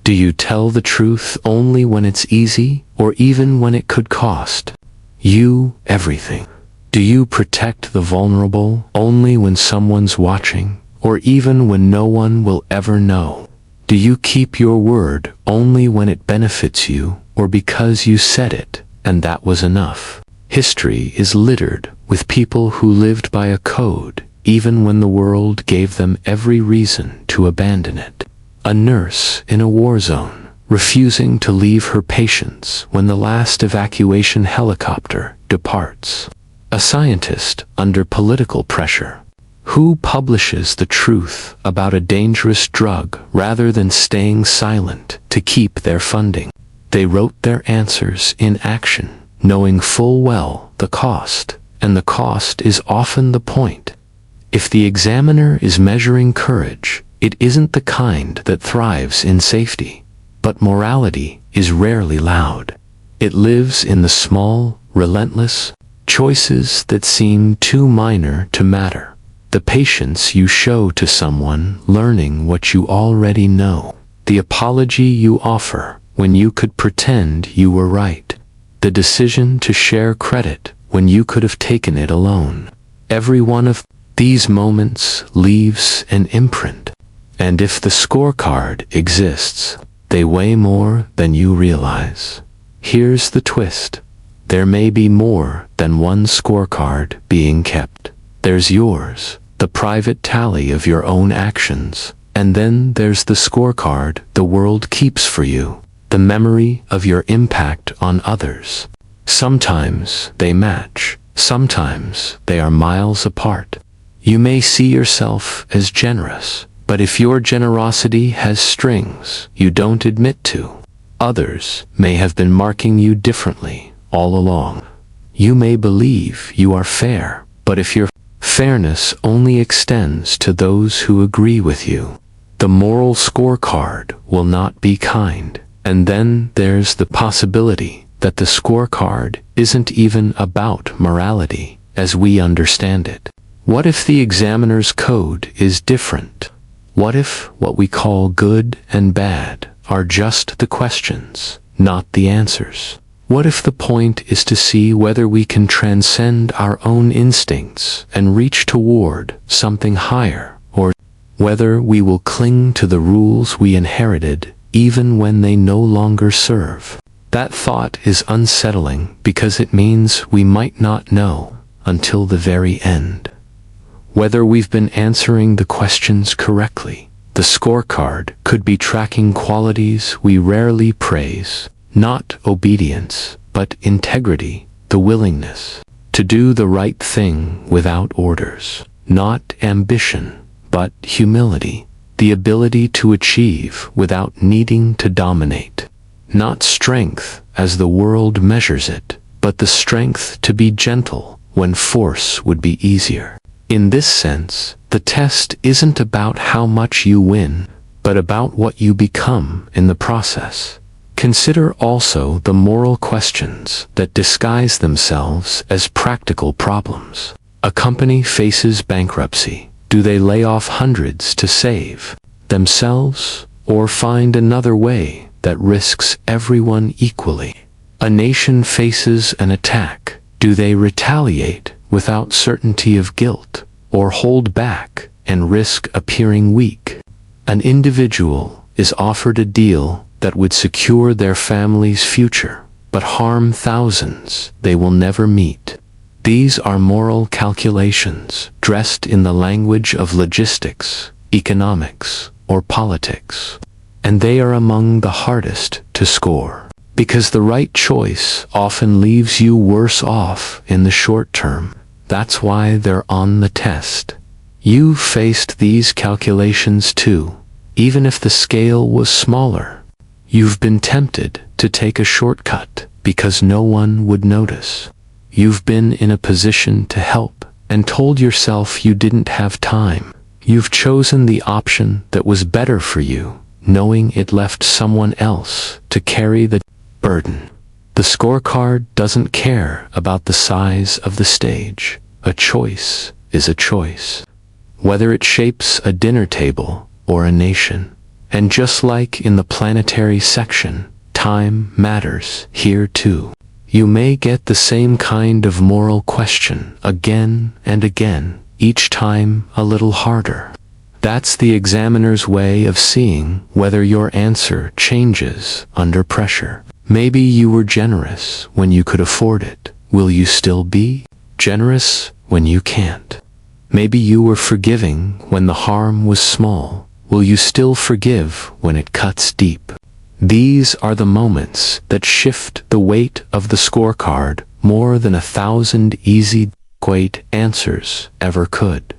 Do you tell the truth only when it's easy, or even when it could cost you everything? Do you protect the vulnerable only when someone's watching, or even when no one will ever know? Do you keep your word only when it benefits you, or because you said it, and that was enough? History is littered with people who lived by a code, even when the world gave them every reason to abandon it. A nurse in a war zone, refusing to leave her patients when the last evacuation helicopter departs. A scientist under political pressure. Who publishes the truth about a dangerous drug rather than staying silent to keep their funding? They wrote their answers in action, knowing full well the cost, and the cost is often the point. If the examiner is measuring courage, It isn't the kind that thrives in safety. But morality is rarely loud. It lives in the small, relentless choices that seem too minor to matter. The patience you show to someone learning what you already know. The apology you offer when you could pretend you were right. The decision to share credit when you could have taken it alone. Every one of these moments leaves an imprint. And if the scorecard exists, they weigh more than you realize. Here's the twist. There may be more than one scorecard being kept. There's yours, the private tally of your own actions, and then there's the scorecard the world keeps for you, the memory of your impact on others. Sometimes they match, sometimes they are miles apart. You may see yourself as generous, but if your generosity has strings you don't admit to, others may have been marking you differently all along. You may believe you are fair, but if your fairness only extends to those who agree with you, the moral scorecard will not be kind. And then there's the possibility that the scorecard isn't even about morality as we understand it. What if the examiner's code is different? What if what we call good and bad are just the questions, not the answers? What if the point is to see whether we can transcend our own instincts and reach toward something higher, or whether we will cling to the rules we inherited even when they no longer serve? That thought is unsettling because it means we might not know until the very end whether we've been answering the questions correctly. The scorecard could be tracking qualities we rarely praise, not obedience, but integrity, the willingness to do the right thing without orders, not ambition, but humility, the ability to achieve without needing to dominate, not strength as the world measures it, but the strength to be gentle when force would be easier. In this sense, the test isn't about how much you win, but about what you become in the process. Consider also the moral questions that disguise themselves as practical problems. A company faces bankruptcy. Do they lay off hundreds to save themselves, or find another way that risks everyone equally? A nation faces an attack. Do they retaliate without certainty of guilt, or hold back and risk appearing weak? An individual is offered a deal that would secure their family's future, but harm thousands they will never meet. These are moral calculations dressed in the language of logistics, economics, or politics, and they are among the hardest to score, because the right choice often leaves you worse off in the short term. That's why they're on the test. You faced these calculations too, even if the scale was smaller. You've been tempted to take a shortcut because no one would notice. You've been in a position to help and told yourself you didn't have time. You've chosen the option that was better for you, knowing it left someone else to carry the burden. The scorecard doesn't care about the size of the stage. A choice is a choice, whether it shapes a dinner table or a nation. And just like in the planetary section, time matters here too. You may get the same kind of moral question again and again, each time a little harder. That's the examiner's way of seeing whether your answer changes under pressure. Maybe you were generous when you could afford it. Will you still be generous when you can't? Maybe you were forgiving when the harm was small. Will you still forgive when it cuts deep? These are the moments that shift the weight of the scorecard more than 1,000 easy, great answers ever could.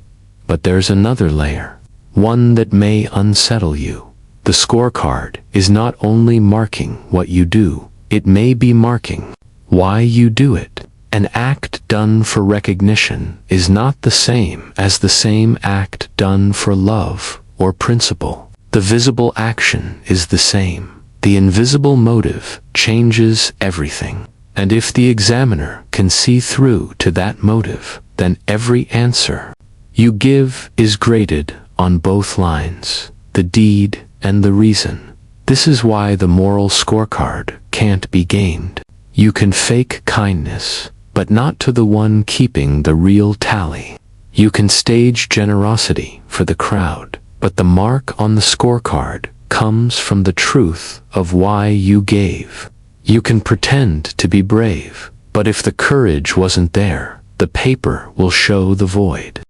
But there's another layer, one that may unsettle you. The scorecard is not only marking what you do, it may be marking why you do it. An act done for recognition is not the same as the same act done for love or principle. The visible action is the same. The invisible motive changes everything. And if the examiner can see through to that motive, then every answer you give is graded on both lines, the deed and the reason. This is why the moral scorecard can't be gamed. You can fake kindness, but not to the one keeping the real tally. You can stage generosity for the crowd, but the mark on the scorecard comes from the truth of why you gave. You can pretend to be brave, but if the courage wasn't there, the paper will show the void.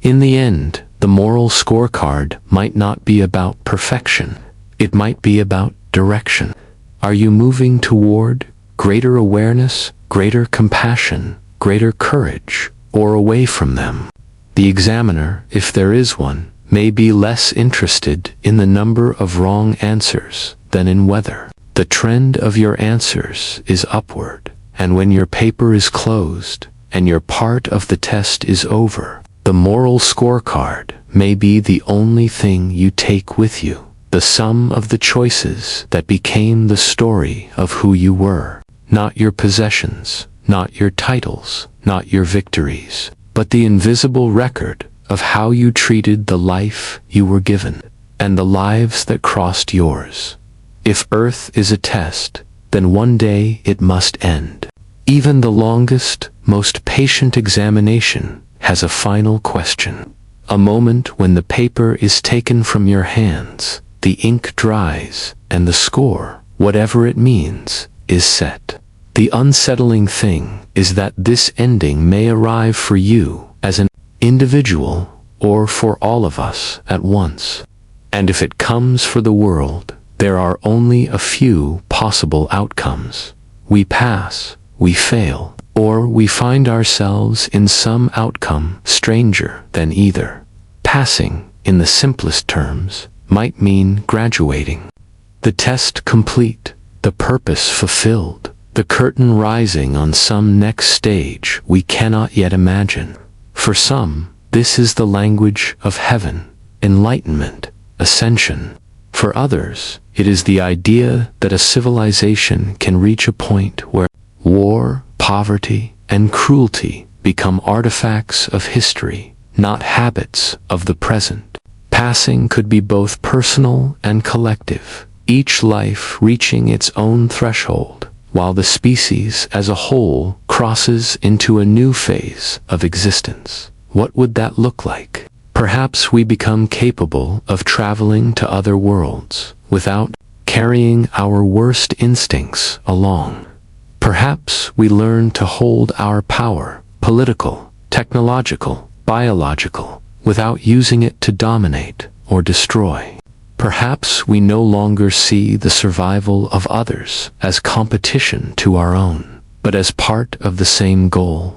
In the end, the moral scorecard might not be about perfection. It might be about direction. Are you moving toward greater awareness, greater compassion, greater courage, or away from them? The examiner, if there is one, may be less interested in the number of wrong answers than in whether the trend of your answers is upward. And when your paper is closed and your part of the test is over, the moral scorecard may be the only thing you take with you, the sum of the choices that became the story of who you were. Not your possessions, not your titles, not your victories, but the invisible record of how you treated the life you were given, and the lives that crossed yours. If Earth is a test, then one day it must end. Even the longest, most patient examination has a final question. A moment when the paper is taken from your hands, the ink dries, and the score, whatever it means, is set. The unsettling thing is that this ending may arrive for you as an individual or for all of us at once. And if it comes for the world, there are only a few possible outcomes. We pass, we fail, or we find ourselves in some outcome stranger than either. Passing, in the simplest terms, might mean graduating. The test complete, the purpose fulfilled, the curtain rising on some next stage we cannot yet imagine. For some, this is the language of heaven, enlightenment, ascension. For others, it is the idea that a civilization can reach a point where war, poverty, and cruelty become artifacts of history, not habits of the present. Passing could be both personal and collective, each life reaching its own threshold, while the species as a whole crosses into a new phase of existence. What would that look like? Perhaps we become capable of traveling to other worlds without carrying our worst instincts along. Perhaps we learn to hold our power, political, technological, biological, without using it to dominate or destroy. Perhaps we no longer see the survival of others as competition to our own, but as part of the same goal.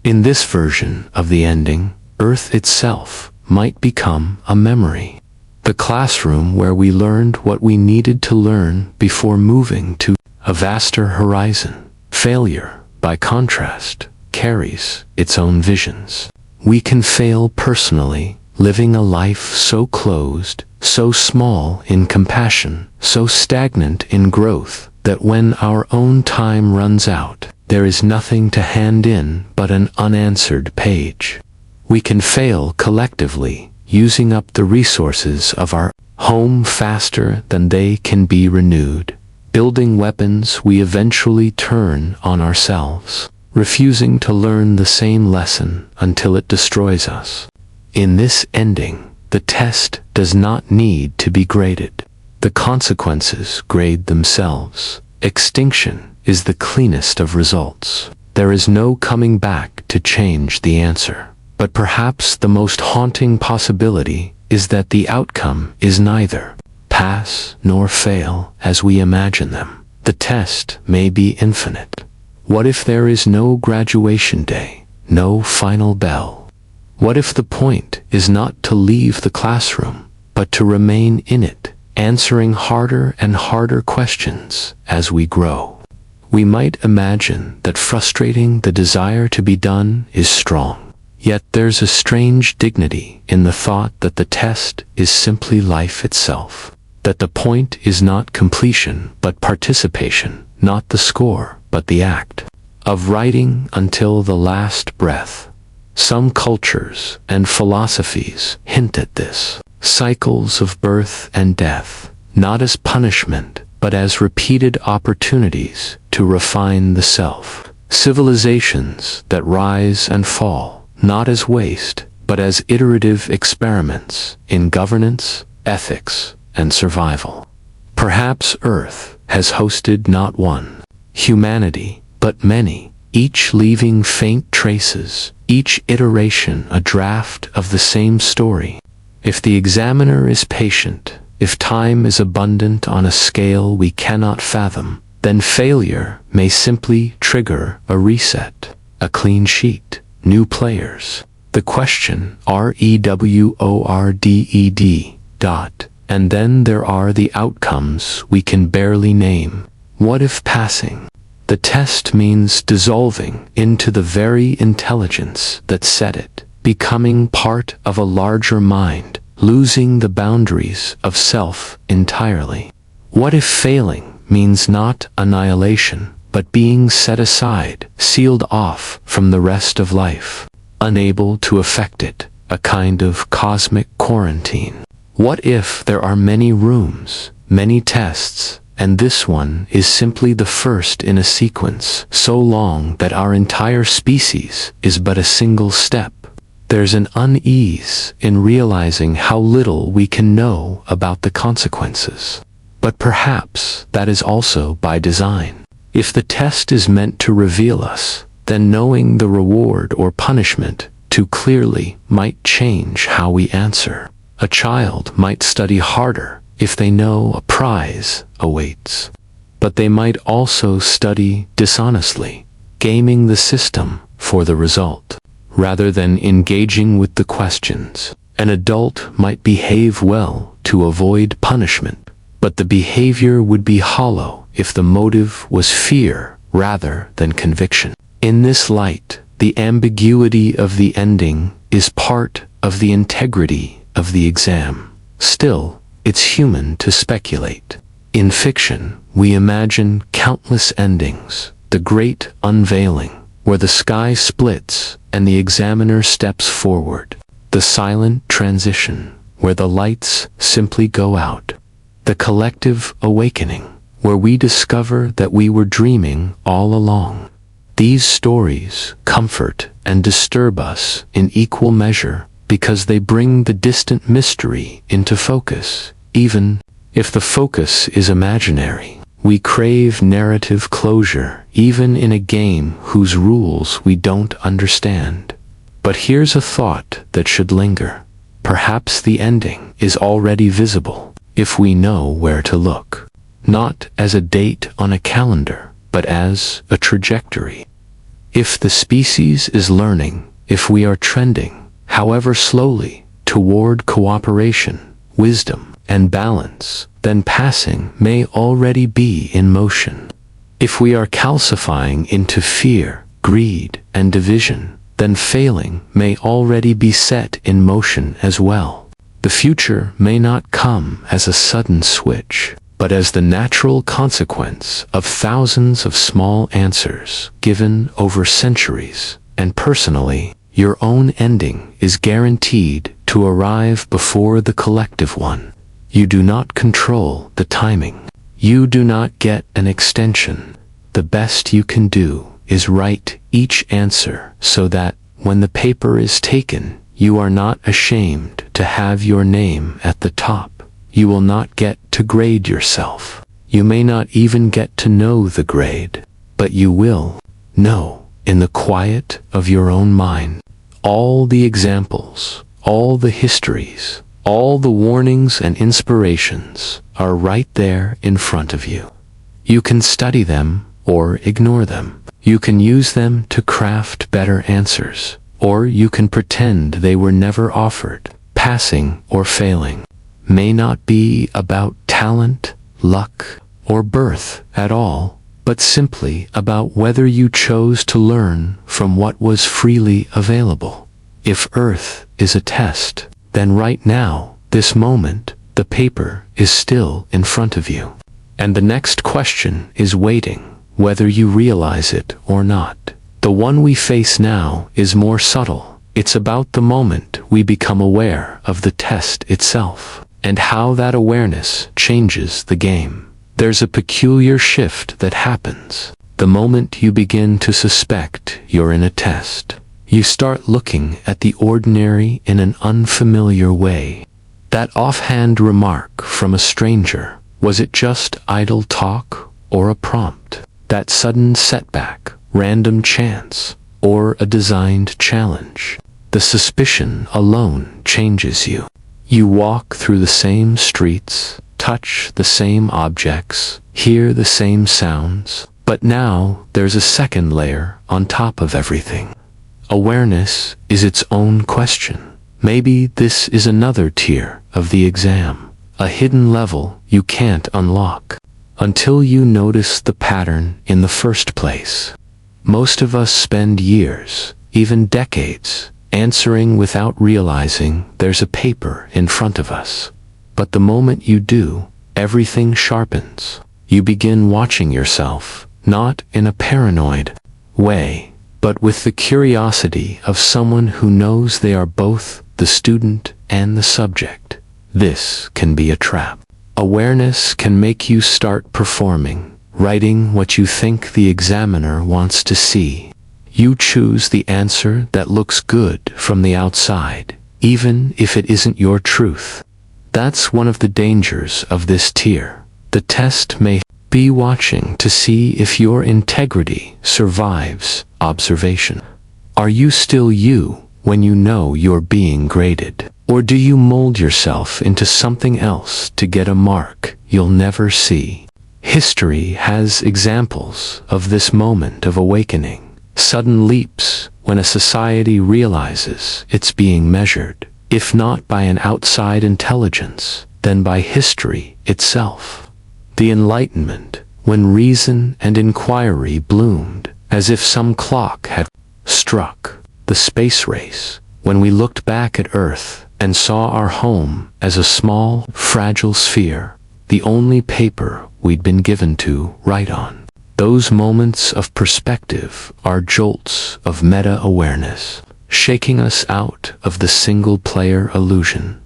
In this version of the ending, Earth itself might become a memory. The classroom where we learned what we needed to learn before moving to a vaster horizon. Failure, by contrast, carries its own visions. We can fail personally, living a life so closed, so small in compassion, so stagnant in growth, that when our own time runs out, there is nothing to hand in but an unanswered page. We can fail collectively, using up the resources of our home faster than they can be renewed, building weapons we eventually turn on ourselves, refusing to learn the same lesson until it destroys us. In this ending, the test does not need to be graded. The consequences grade themselves. Extinction is the cleanest of results. There is no coming back to change the answer. But perhaps the most haunting possibility is that the outcome is neither pass nor fail as we imagine them. The test may be infinite. What if there is no graduation day, no final bell? What if the point is not to leave the classroom, but to remain in it, answering harder and harder questions as we grow? We might imagine that frustrating the desire to be done is strong. Yet there's a strange dignity in the thought that the test is simply life itself, that the point is not completion but participation, not the score but the act of writing until the last breath. Some cultures and philosophies hint at this. Cycles of birth and death, not as punishment, but as repeated opportunities to refine the self. Civilizations that rise and fall, not as waste, but as iterative experiments in governance, ethics, and survival. Perhaps Earth has hosted not one humanity, but many, each leaving faint traces, each iteration a draft of the same story. If the examiner is patient, if time is abundant on a scale we cannot fathom, then failure may simply trigger a reset, a clean sheet, new players. The question, REWORDED. And then there are the outcomes we can barely name. What if passing? The test means dissolving into the very intelligence that set it, becoming part of a larger mind, losing the boundaries of self entirely. What if failing means not annihilation, but being set aside, sealed off from the rest of life, unable to affect it, a kind of cosmic quarantine? What if there are many rooms, many tests, and this one is simply the first in a sequence so long that our entire species is but a single step? There's an unease in realizing how little we can know about the consequences. But perhaps that is also by design. If the test is meant to reveal us, then knowing the reward or punishment too clearly might change how we answer. A child might study harder if they know a prize awaits. But they might also study dishonestly, gaming the system for the result, rather than engaging with the questions. An adult might behave well to avoid punishment, but the behavior would be hollow if the motive was fear rather than conviction. In this light, the ambiguity of the ending is part of the integrity of the exam. Still, it's human to speculate. In fiction, we imagine countless endings, the great unveiling, where the sky splits and the examiner steps forward, the silent transition, where the lights simply go out, the collective awakening, where we discover that we were dreaming all along. These stories comfort and disturb us in equal measure because they bring the distant mystery into focus. Even if the focus is imaginary, we crave narrative closure, even in a game whose rules we don't understand. But here's a thought that should linger. Perhaps the ending is already visible, if we know where to look. Not as a date on a calendar, but as a trajectory. If the species is learning, if we are trending, however slowly, toward cooperation, wisdom, and balance, then passing may already be in motion. If we are calcifying into fear, greed, and division, then failing may already be set in motion as well. The future may not come as a sudden switch, but as the natural consequence of thousands of small answers given over centuries, and personally, your own ending is guaranteed to arrive before the collective one. You do not control the timing. You do not get an extension. The best you can do is write each answer so that, when the paper is taken, you are not ashamed to have your name at the top. You will not get to grade yourself. You may not even get to know the grade, but you will know, in the quiet of your own mind, all the examples, all the histories, all the warnings and inspirations are right there in front of you. You can study them or ignore them. You can use them to craft better answers, or you can pretend they were never offered. Passing or failing may not be about talent, luck, or birth at all, but simply about whether you chose to learn from what was freely available. If Earth is a test, then right now, this moment, the paper is still in front of you. And the next question is waiting, whether you realize it or not. The one we face now is more subtle. It's about the moment we become aware of the test itself, and how that awareness changes the game. There's a peculiar shift that happens. The moment you begin to suspect you're in a test, you start looking at the ordinary in an unfamiliar way. That offhand remark from a stranger, was it just idle talk or a prompt? That sudden setback, random chance, or a designed challenge? The suspicion alone changes you. You walk through the same streets, touch the same objects, hear the same sounds, but now there's a second layer on top of everything. Awareness is its own question. Maybe this is another tier of the exam, a hidden level you can't unlock until you notice the pattern in the first place. Most of us spend years, even decades, answering without realizing there's a paper in front of us. But the moment you do, everything sharpens. You begin watching yourself, not in a paranoid way, but with the curiosity of someone who knows they are both the student and the subject. This can be a trap. Awareness can make you start performing, writing what you think the examiner wants to see. You choose the answer that looks good from the outside, even if it isn't your truth. That's one of the dangers of this tier. The test may be watching to see if your integrity survives observation. Are you still you when you know you're being graded? Or do you mold yourself into something else to get a mark you'll never see? History has examples of this moment of awakening, sudden leaps when a society realizes it's being measured, if not by an outside intelligence, then by history itself. The Enlightenment, when reason and inquiry bloomed, as if some clock had struck. The space race, when we looked back at Earth and saw our home as a small, fragile sphere, the only paper we'd been given to write on. Those moments of perspective are jolts of meta-awareness, shaking us out of the single-player illusion.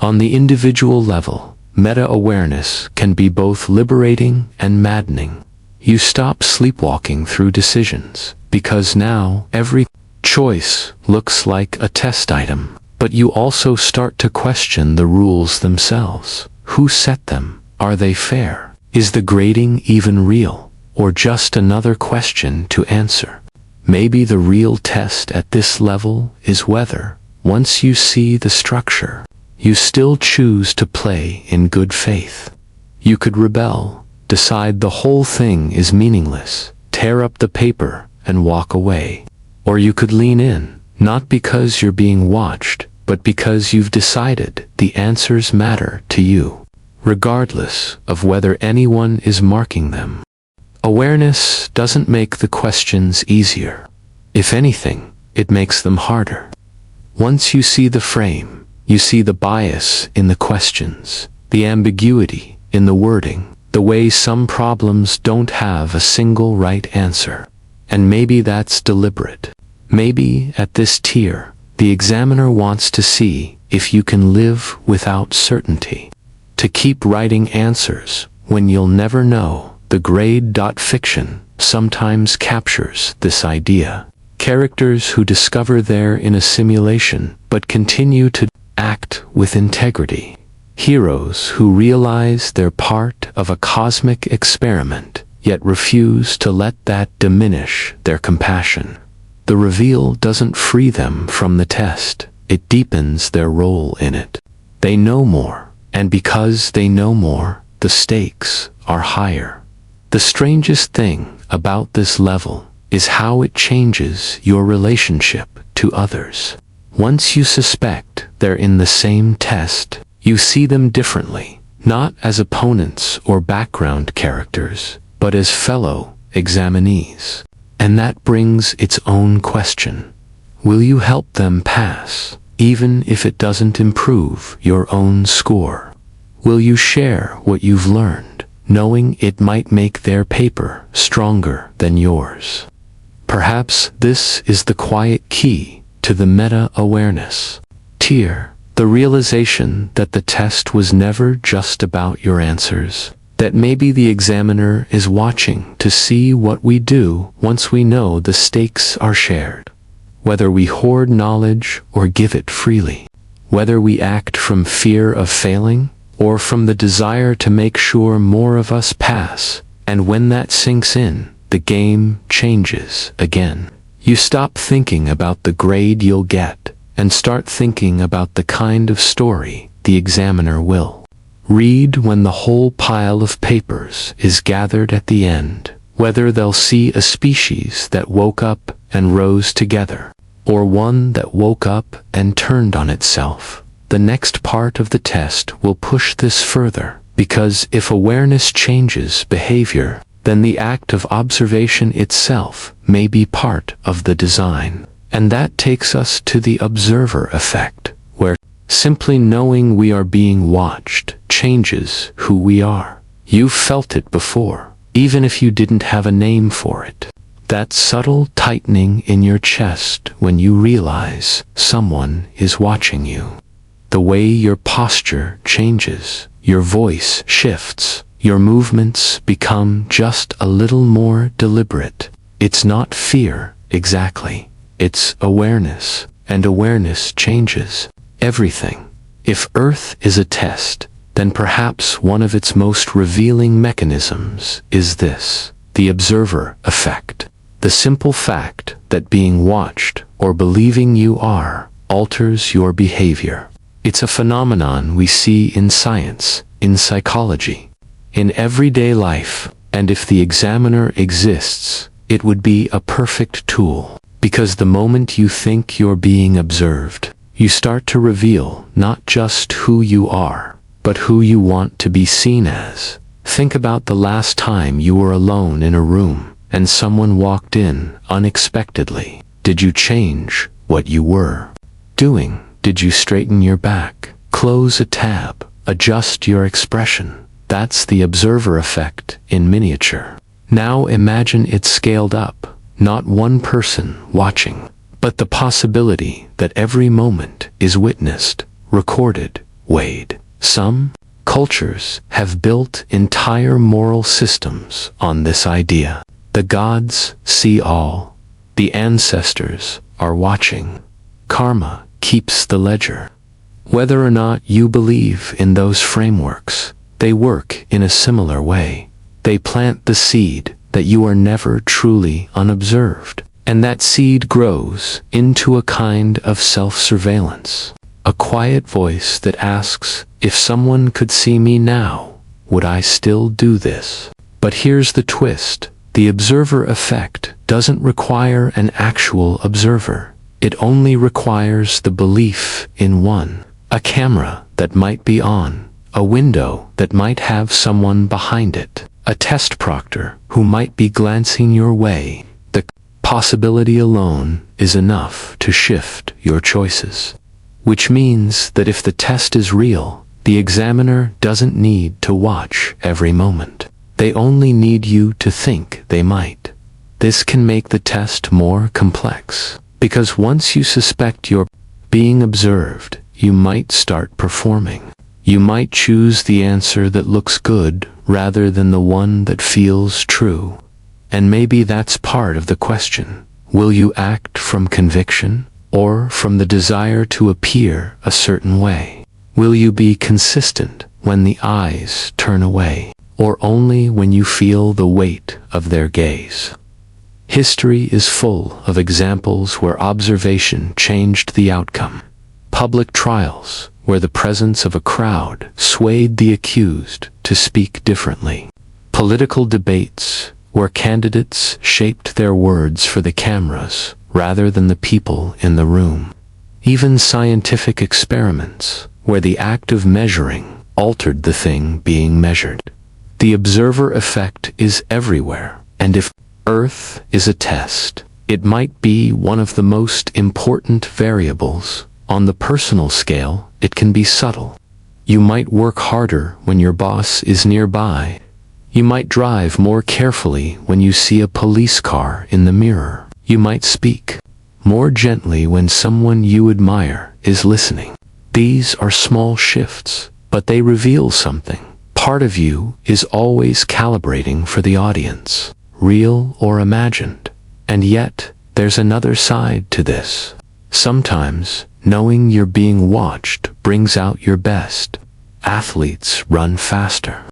On the individual level, meta-awareness can be both liberating and maddening. You stop sleepwalking through decisions, because now every choice looks like a test item. But you also start to question the rules themselves. Who set them? Are they fair? Is the grading even real? Or just another question to answer? Maybe the real test at this level is whether, once you see the structure, you still choose to play in good faith. You could rebel, decide the whole thing is meaningless, tear up the paper, and walk away. Or you could lean in, not because you're being watched, but because you've decided the answers matter to you, regardless of whether anyone is marking them. Awareness doesn't make the questions easier. If anything, it makes them harder. Once you see the frame, you see the bias in the questions, the ambiguity in the wording, the way some problems don't have a single right answer. And maybe that's deliberate. Maybe at this tier, the examiner wants to see if you can live without certainty. To keep writing answers when you'll never know. The grade. Fiction sometimes captures this idea. Characters who discover they're in a simulation but continue to act with integrity. Heroes who realize they're part of a cosmic experiment, yet refuse to let that diminish their compassion. The reveal doesn't free them from the test, it deepens their role in it. They know more, and because they know more, the stakes are higher. The strangest thing about this level is how it changes your relationship to others. Once you suspect they're in the same test, you see them differently, not as opponents or background characters, but as fellow examinees. And that brings its own question. Will you help them pass, even if it doesn't improve your own score? Will you share what you've learned, knowing it might make their paper stronger than yours? Perhaps this is the quiet key to the meta-awareness. Tier, the realization that the test was never just about your answers, that maybe the examiner is watching to see what we do once we know the stakes are shared. Whether we hoard knowledge or give it freely, whether we act from fear of failing or from the desire to make sure more of us pass, and when that sinks in, the game changes again. You stop thinking about the grade you'll get and start thinking about the kind of story the examiner will read when the whole pile of papers is gathered at the end. Whether they'll see a species that woke up and rose together, or one that woke up and turned on itself. The next part of the test will push this further, because if awareness changes behavior, then the act of observation itself may be part of the design. And that takes us to the observer effect, where simply knowing we are being watched changes who we are. You've felt it before, even if you didn't have a name for it. That subtle tightening in your chest when you realize someone is watching you. The way your posture changes, your voice shifts, your movements become just a little more deliberate. It's not fear, exactly. It's awareness, and awareness changes everything. If Earth is a test, then perhaps one of its most revealing mechanisms is this, the observer effect. The simple fact that being watched, or believing you are, alters your behavior. It's a phenomenon we see in science, in psychology, in everyday life, and if the examiner exists, it would be a perfect tool. Because the moment you think you're being observed, you start to reveal not just who you are, but who you want to be seen as. Think about the last time you were alone in a room, and someone walked in unexpectedly. Did you change what you were doing? Did you straighten your back, close a tab, adjust your expression? That's the observer effect in miniature. Now imagine it scaled up, not one person watching, but the possibility that every moment is witnessed, recorded, weighed. Some cultures have built entire moral systems on this idea. The gods see all. The ancestors are watching. Karma keeps the ledger. Whether or not you believe in those frameworks, they work in a similar way. They plant the seed that you are never truly unobserved, and that seed grows into a kind of self-surveillance. A quiet voice that asks, if someone could see me now, would I still do this? But here's the twist. The observer effect doesn't require an actual observer. It only requires the belief in one. A camera that might be on, a window that might have someone behind it, a test proctor who might be glancing your way. The possibility alone is enough to shift your choices. Which means that if the test is real, the examiner doesn't need to watch every moment. They only need you to think they might. This can make the test more complex, because once you suspect you're being observed, you might start performing. You might choose the answer that looks good rather than the one that feels true. And maybe that's part of the question. Will you act from conviction or from the desire to appear a certain way? Will you be consistent when the eyes turn away, or only when you feel the weight of their gaze? History is full of examples where observation changed the outcome. Public trials, where the presence of a crowd swayed the accused to speak differently. Political debates, where candidates shaped their words for the cameras rather than the people in the room. Even scientific experiments, where the act of measuring altered the thing being measured. The observer effect is everywhere, and if Earth is a test, It might be one of the most important variables. On the personal scale, it can be subtle. You might work harder when your boss is nearby. You might drive more carefully when you see a police car in the mirror. You might speak more gently when someone you admire is listening. These are small shifts, but they reveal something. Part of you is always calibrating for the audience, real or imagined. And yet, there's another side to this. Sometimes, knowing you're being watched brings out your best. Athletes run faster.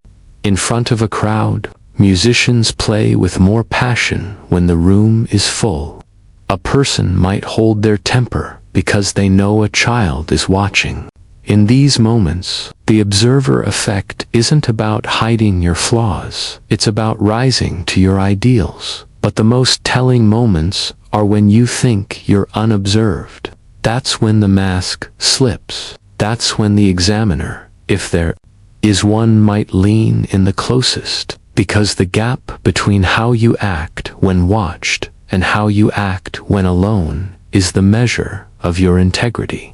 In front of a crowd, musicians play with more passion when the room is full. A person might hold their temper because they know a child is watching. In these moments, the observer effect isn't about hiding your flaws. It's about rising to your ideals. But the most telling moments are when you think you're unobserved. That's when the mask slips. That's when the examiner, if there is one, might lean in the closest, because the gap between how you act when watched and how you act when alone is the measure of your integrity.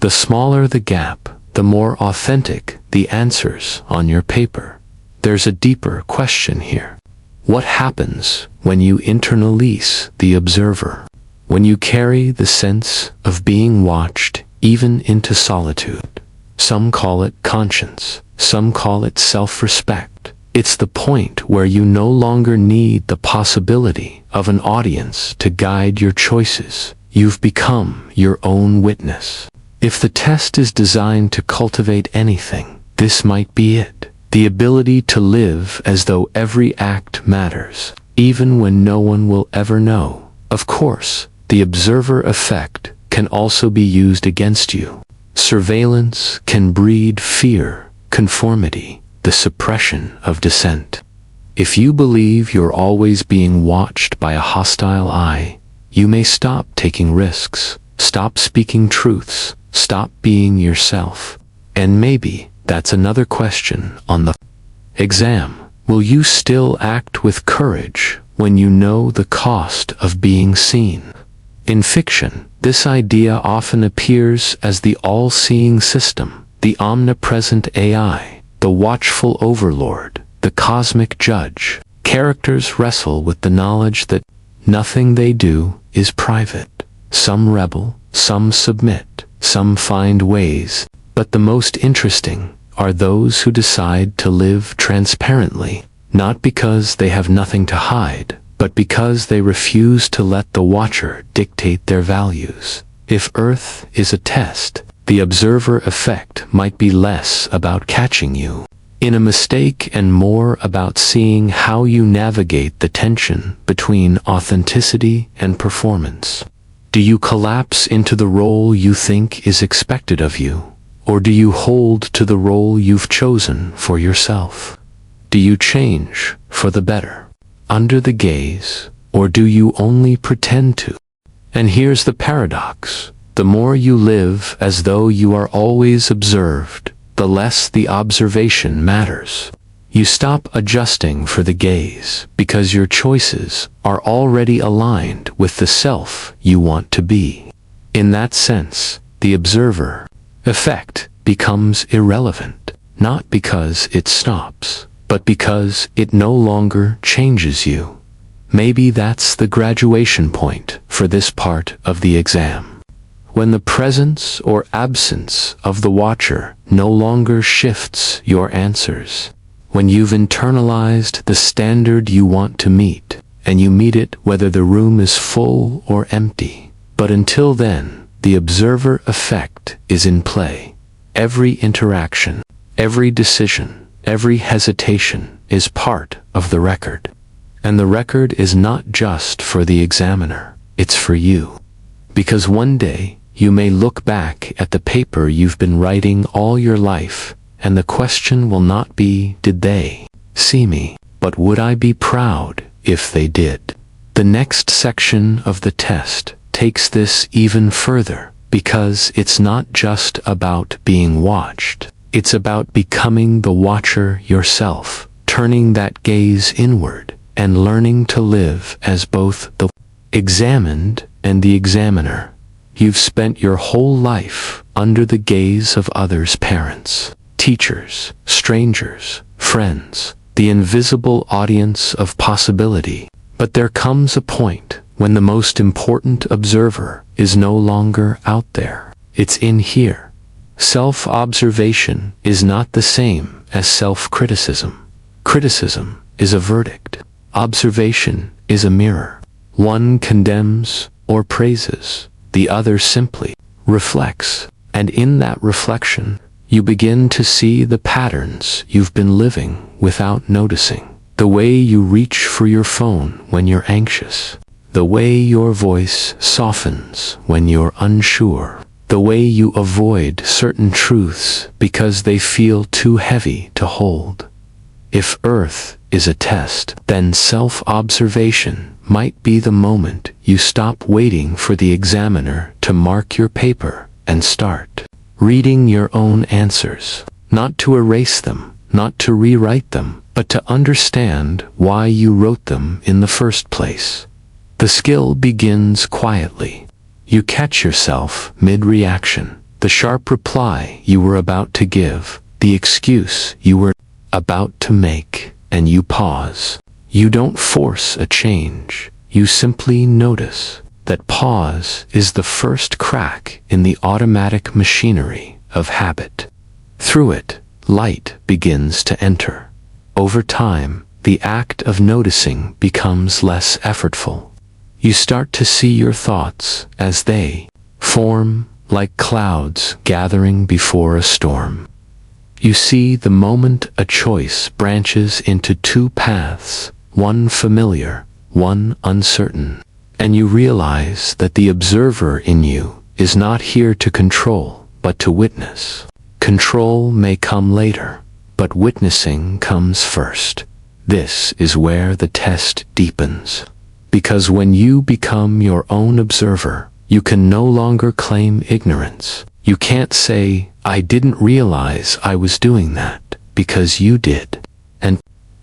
The smaller the gap, the more authentic the answers on your paper. There's a deeper question here. What happens when you internalize the observer? When you carry the sense of being watched even into solitude? Some call it conscience, some call it self-respect. It's the point where you no longer need the possibility of an audience to guide your choices. You've become your own witness. If the test is designed to cultivate anything, this might be it. The ability to live as though every act matters, even when no one will ever know. Of course, the observer effect can also be used against you. Surveillance can breed fear, conformity, the suppression of dissent. If you believe you're always being watched by a hostile eye, you may stop taking risks, stop speaking truths, stop being yourself. And maybe that's another question on the exam. Will you still act with courage when you know the cost of being seen? In fiction, this idea often appears as the all-seeing system, the omnipresent AI, the watchful overlord, the cosmic judge. Characters wrestle with the knowledge that nothing they do is private. Some rebel, some submit, some find ways, but the most interesting are those who decide to live transparently, not because they have nothing to hide, but because they refuse to let the watcher dictate their values. If Earth is a test, the observer effect might be less about catching you in a mistake and more about seeing how you navigate the tension between authenticity and performance. Do you collapse into the role you think is expected of you? Or do you hold to the role you've chosen for yourself? Do you change for the better under the gaze, or do you only pretend to? And here's the paradox. The more you live as though you are always observed, the less the observation matters. You stop adjusting for the gaze because your choices are already aligned with the self you want to be. In that sense, the observer effect becomes irrelevant, not because it stops, but because it no longer changes you. Maybe that's the graduation point for this part of the exam. When the presence or absence of the watcher no longer shifts your answers. When you've internalized the standard you want to meet, and you meet it whether the room is full or empty. But until then, the observer effect is in play. Every interaction, every decision, every hesitation is part of the record. And the record is not just for the examiner, it's for you. Because one day, you may look back at the paper you've been writing all your life, and the question will not be, did they see me, but would I be proud if they did? The next section of the test takes this even further, because it's not just about being watched. It's about becoming the watcher yourself, turning that gaze inward, and learning to live as both the examined and the examiner. You've spent your whole life under the gaze of others' parents, teachers, strangers, friends, the invisible audience of possibility. But there comes a point when the most important observer is no longer out there. It's in here. Self-observation is not the same as self-criticism. Criticism is a verdict. Observation is a mirror. One condemns or praises, the other simply reflects. And in that reflection, you begin to see the patterns you've been living without noticing. The way you reach for your phone when you're anxious. The way your voice softens when you're unsure. The way you avoid certain truths because they feel too heavy to hold. If Earth is a test, then self-observation might be the moment you stop waiting for the examiner to mark your paper and start reading your own answers. Not to erase them, not to rewrite them, but to understand why you wrote them in the first place. The skill begins quietly. You catch yourself mid-reaction, the sharp reply you were about to give, the excuse you were about to make, and you pause. You don't force a change, you simply notice. That pause is the first crack in the automatic machinery of habit. Through it, light begins to enter. Over time, the act of noticing becomes less effortful. You start to see your thoughts as they form, like clouds gathering before a storm. You see the moment a choice branches into two paths, one familiar, one uncertain, and you realize that the observer in you is not here to control, but to witness. Control may come later, but witnessing comes first. This is where the test deepens. Because when you become your own observer, you can no longer claim ignorance. You can't say, "I didn't realize I was doing that," because you did. And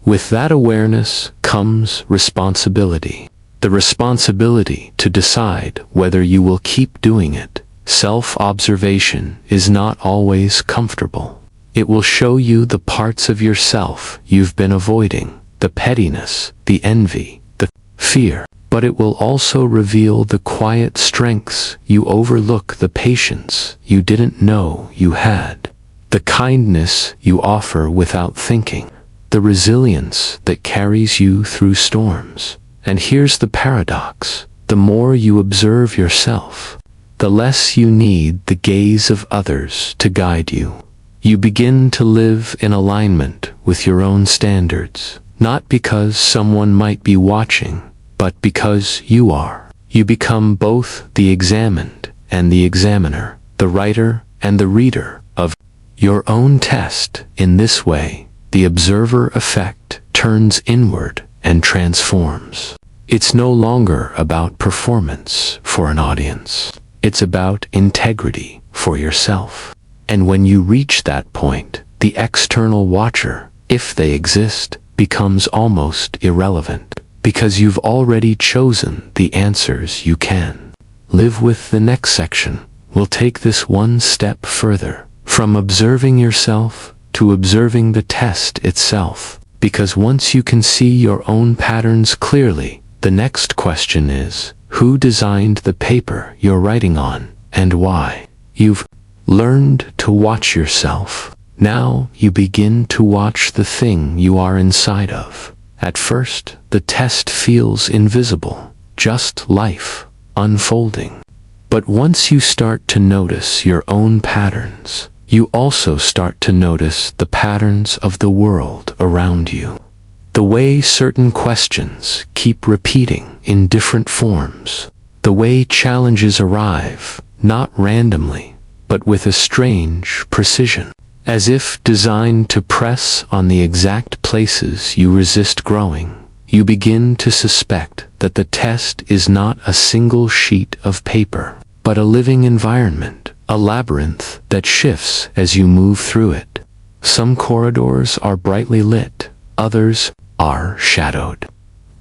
with that awareness comes responsibility. The responsibility to decide whether you will keep doing it. Self-observation is not always comfortable. It will show you the parts of yourself you've been avoiding, the pettiness, the envy, the fear. But it will also reveal the quiet strengths you overlook, the patience you didn't know you had, the kindness you offer without thinking, the resilience that carries you through storms. And here's the paradox. The more you observe yourself, the less you need the gaze of others to guide you. You begin to live in alignment with your own standards, not because someone might be watching, but because you are. You become both the examined and the examiner, the writer and the reader of your own test. In this way, the observer effect turns inward and transforms. It's no longer about performance for an audience. It's about integrity for yourself. And when you reach that point, the external watcher, if they exist, becomes almost irrelevant, because you've already chosen the answers you can live with. The next section will take this one step further, from observing yourself to observing the test itself. Because once you can see your own patterns clearly, the next question is, who designed the paper you're writing on, and why? You've learned to watch yourself. Now you begin to watch the thing you are inside of. At first, the test feels invisible, just life unfolding. But once you start to notice your own patterns, you also start to notice the patterns of the world around you. The way certain questions keep repeating in different forms. The way challenges arrive, not randomly, but with a strange precision, as if designed to press on the exact places you resist growing. You begin to suspect that the test is not a single sheet of paper, but a living environment, a labyrinth that shifts as you move through it. Some corridors are brightly lit, others are shadowed.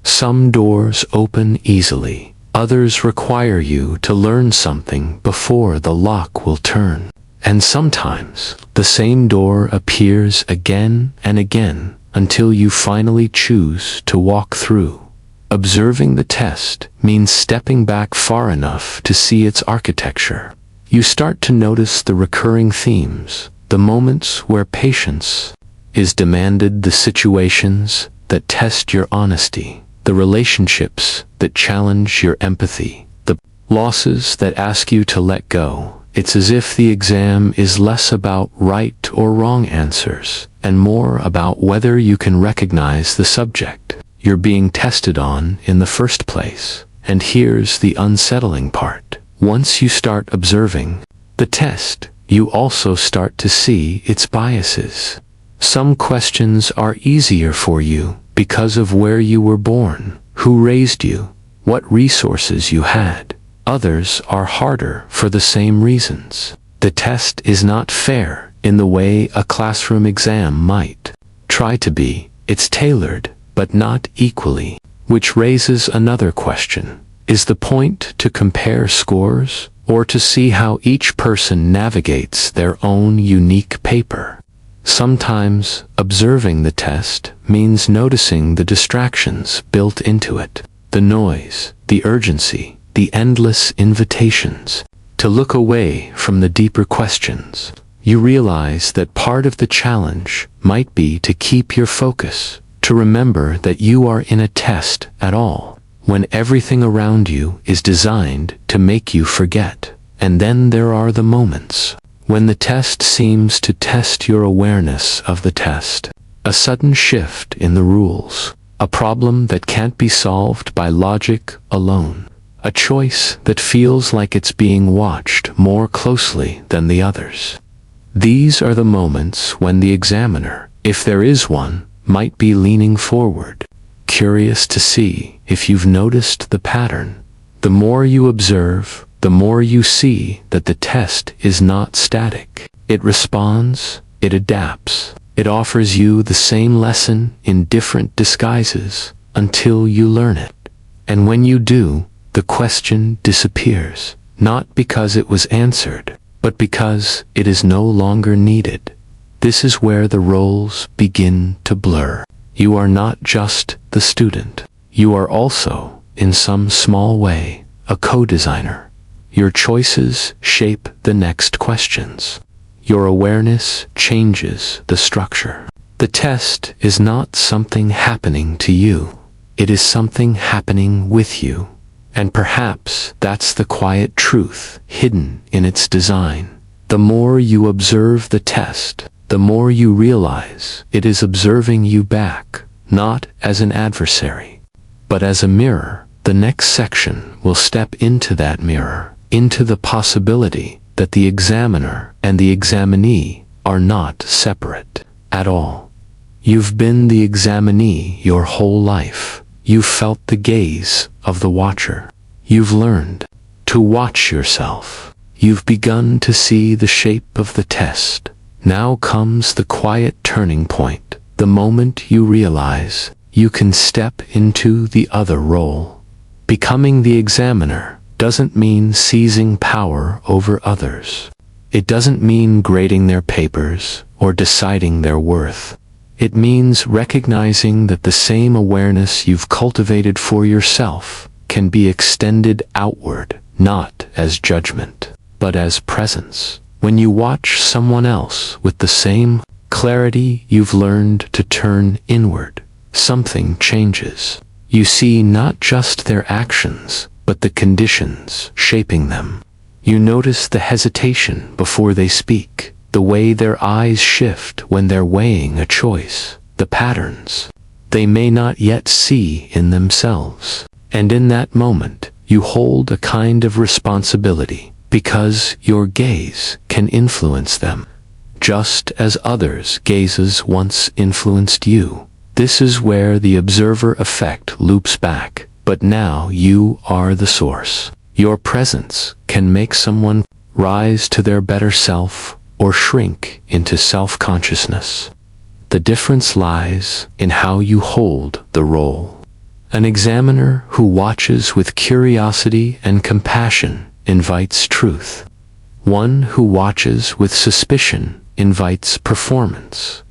Some doors open easily, Others require you to learn something before the lock will turn. And sometimes the same door appears again and again until you finally choose to walk through. Observing the test means stepping back far enough to see its architecture. You start to notice the recurring themes, the moments where patience is demanded, the situations that test your honesty, the relationships that challenge your empathy, the losses that ask you to let go. It's as if the exam is less about right or wrong answers and more about whether you can recognize the subject you're being tested on in the first place. And here's the unsettling part. Once you start observing the test, you also start to see its biases. Some questions are easier for you because of where you were born, who raised you, what resources you had. Others are harder for the same reasons. The test is not fair in the way a classroom exam might try to be. It's tailored, but not equally. Which raises another question. Is the point to compare scores, or to see how each person navigates their own unique paper? Sometimes observing the test means noticing the distractions built into it, the noise, the urgency, the endless invitations to look away from the deeper questions. You realize that part of the challenge might be to keep your focus, to remember that you are in a test at all, when everything around you is designed to make you forget. And then there are the moments when the test seems to test your awareness of the test. A sudden shift in the rules, a problem that can't be solved by logic alone, a choice that feels like it's being watched more closely than the others. These are the moments when the examiner, if there is one, might be leaning forward, curious to see if you've noticed the pattern. The more you observe, the more you see that the test is not static. It responds, it adapts, it offers you the same lesson in different disguises until you learn it. And when you do, the question disappears, not because it was answered, but because it is no longer needed. This is where the roles begin to blur. You are not just the student. You are also, in some small way, a co-designer. Your choices shape the next questions. Your awareness changes the structure. The test is not something happening to you. It is something happening with you. And perhaps that's the quiet truth hidden in its design. The more you observe the test, the more you realize it is observing you back, not as an adversary, but as a mirror. The next section will step into that mirror, into the possibility that the examiner and the examinee are not separate at all. You've been the examinee your whole life. You've felt the gaze of the watcher. You've learned to watch yourself. You've begun to see the shape of the test. Now comes the quiet turning point, the moment you realize you can step into the other role. Becoming the examiner doesn't mean seizing power over others. It doesn't mean grading their papers or deciding their worth. It means recognizing that the same awareness you've cultivated for yourself can be extended outward, not as judgment, but as presence. When you watch someone else with the same clarity you've learned to turn inward, something changes. You see not just their actions, but the conditions shaping them. You notice the hesitation before they speak, the way their eyes shift when they're weighing a choice, the patterns they may not yet see in themselves. And in that moment, you hold a kind of responsibility, because your gaze can influence them, just as others' gazes once influenced you. This is where the observer effect loops back, but now you are the source. Your presence can make someone rise to their better self or shrink into self-consciousness. The difference lies in how you hold the role. An examiner who watches with curiosity and compassion invites truth. One who watches with suspicion invites performance.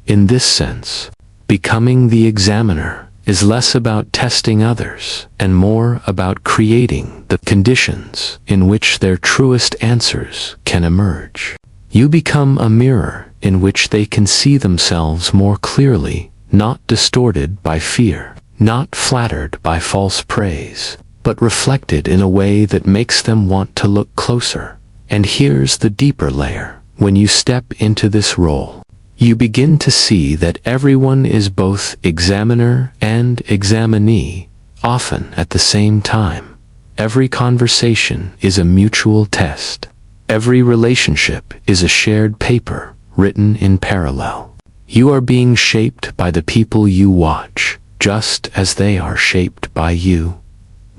In this sense, becoming the examiner is less about testing others and more about creating the conditions in which their truest answers can emerge. You become a mirror in which they can see themselves more clearly, not distorted by fear, not flattered by false praise, but reflected in a way that makes them want to look closer. And here's the deeper layer. When you step into this role, you begin to see that everyone is both examiner and examinee, often at the same time. Every conversation is a mutual test. Every relationship is a shared paper written in parallel. You are being shaped by the people you watch, just as they are shaped by you.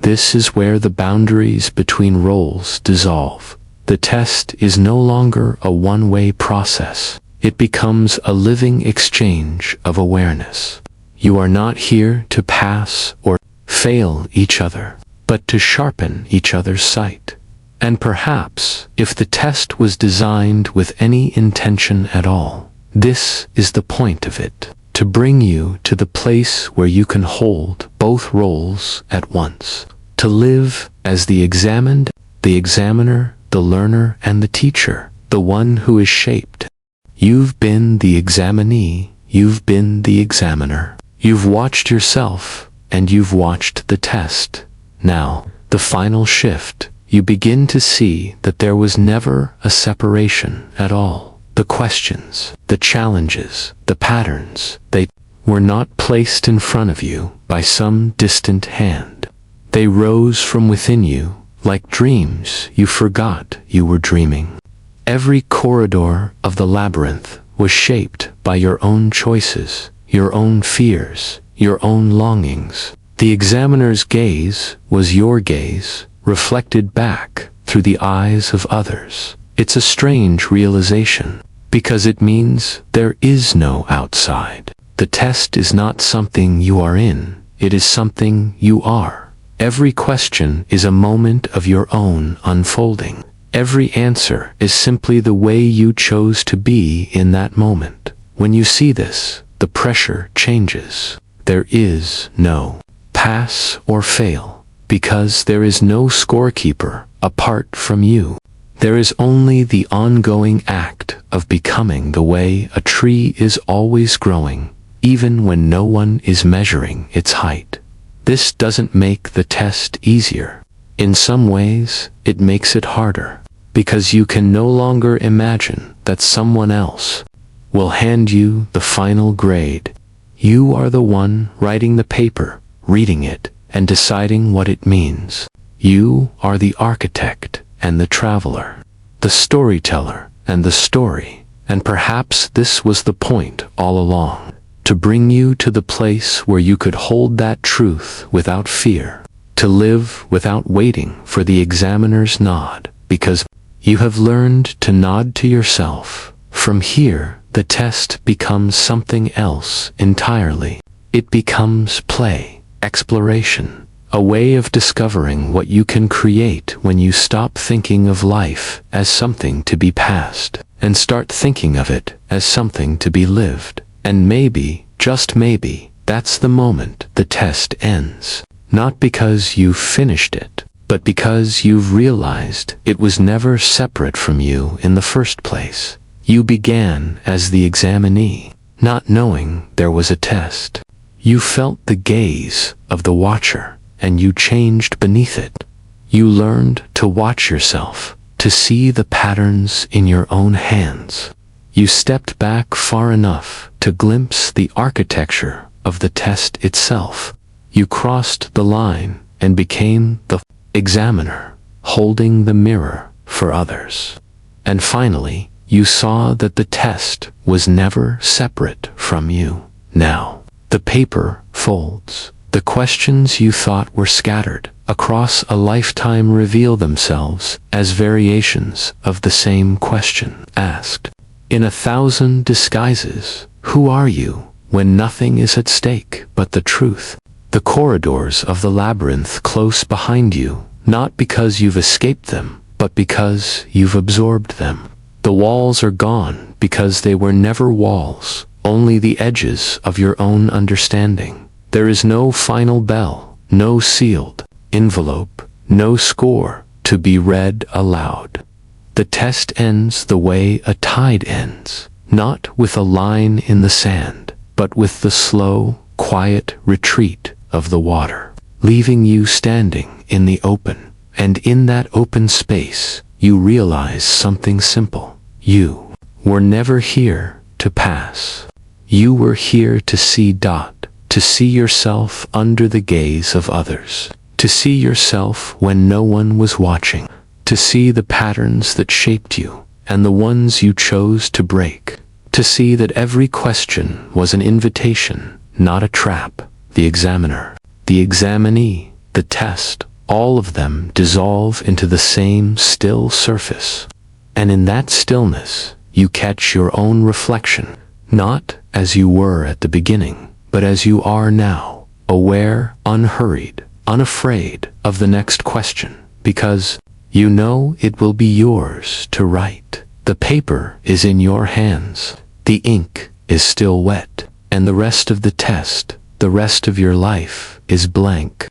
This is where the boundaries between roles dissolve. The test is no longer a one-way process. It becomes a living exchange of awareness. You are not here to pass or fail each other, but to sharpen each other's sight. And perhaps, if the test was designed with any intention at all, this is the point of it, to bring you to the place where you can hold both roles at once, to live as the examined, the examiner, the learner and the teacher, the one who is shaped. You've been the examinee, you've been the examiner. You've watched yourself, and you've watched the test. Now, the final shift, you begin to see that there was never a separation at all. The questions, the challenges, the patterns, they were not placed in front of you by some distant hand. They rose from within you, like dreams you forgot you were dreaming. Every corridor of the labyrinth was shaped by your own choices, your own fears, your own longings. The examiner's gaze was your gaze, reflected back through the eyes of others. It's a strange realization, because it means there is no outside. The test is not something you are in, it is something you are. Every question is a moment of your own unfolding. Every answer is simply the way you chose to be in that moment. When you see this, the pressure changes. There is no pass or fail, because there is no scorekeeper apart from you. There is only the ongoing act of becoming the way a tree is always growing, even when no one is measuring its height. This doesn't make the test easier. In some ways, it makes it harder, because you can no longer imagine that someone else will hand you the final grade. You are the one writing the paper, reading it, and deciding what it means. You are the architect and the traveler, the storyteller and the story, and perhaps this was the point all along. To bring you to the place where you could hold that truth without fear, to live without waiting for the examiner's nod, because you have learned to nod to yourself. From here, the test becomes something else entirely. It becomes play, exploration, a way of discovering what you can create when you stop thinking of life as something to be passed, and start thinking of it as something to be lived. And maybe, just maybe, that's the moment the test ends. Not because you've finished it, but because you've realized it was never separate from you in the first place. You began as the examinee, not knowing there was a test. You felt the gaze of the watcher, and you changed beneath it. You learned to watch yourself, to see the patterns in your own hands. You stepped back far enough to glimpse the architecture of the test itself. You crossed the line and became the examiner, holding the mirror for others. And finally, you saw that the test was never separate from you. Now, the paper folds. The questions you thought were scattered across a lifetime reveal themselves as variations of the same question asked. In 1,000 disguises, who are you when nothing is at stake but the truth? The corridors of the labyrinth close behind you, not because you've escaped them, but because you've absorbed them. The walls are gone because they were never walls, only the edges of your own understanding. There is no final bell, no sealed envelope, no score to be read aloud. The test ends the way a tide ends, not with a line in the sand, but with the slow, quiet retreat of the water, leaving you standing in the open. And in that open space, you realize something simple. You were never here to pass. You were here to see. To see yourself under the gaze of others. To see yourself when no one was watching. To see the patterns that shaped you and the ones you chose to break. To see that every question was an invitation, not a trap. The examiner, the examinee, the test, all of them dissolve into the same still surface. And in that stillness, you catch your own reflection, not as you were at the beginning, but as you are now, aware, unhurried, unafraid of the next question, because you know it will be yours to write. The paper is in your hands, the ink is still wet, and the rest of the test, the rest of your life, is blank.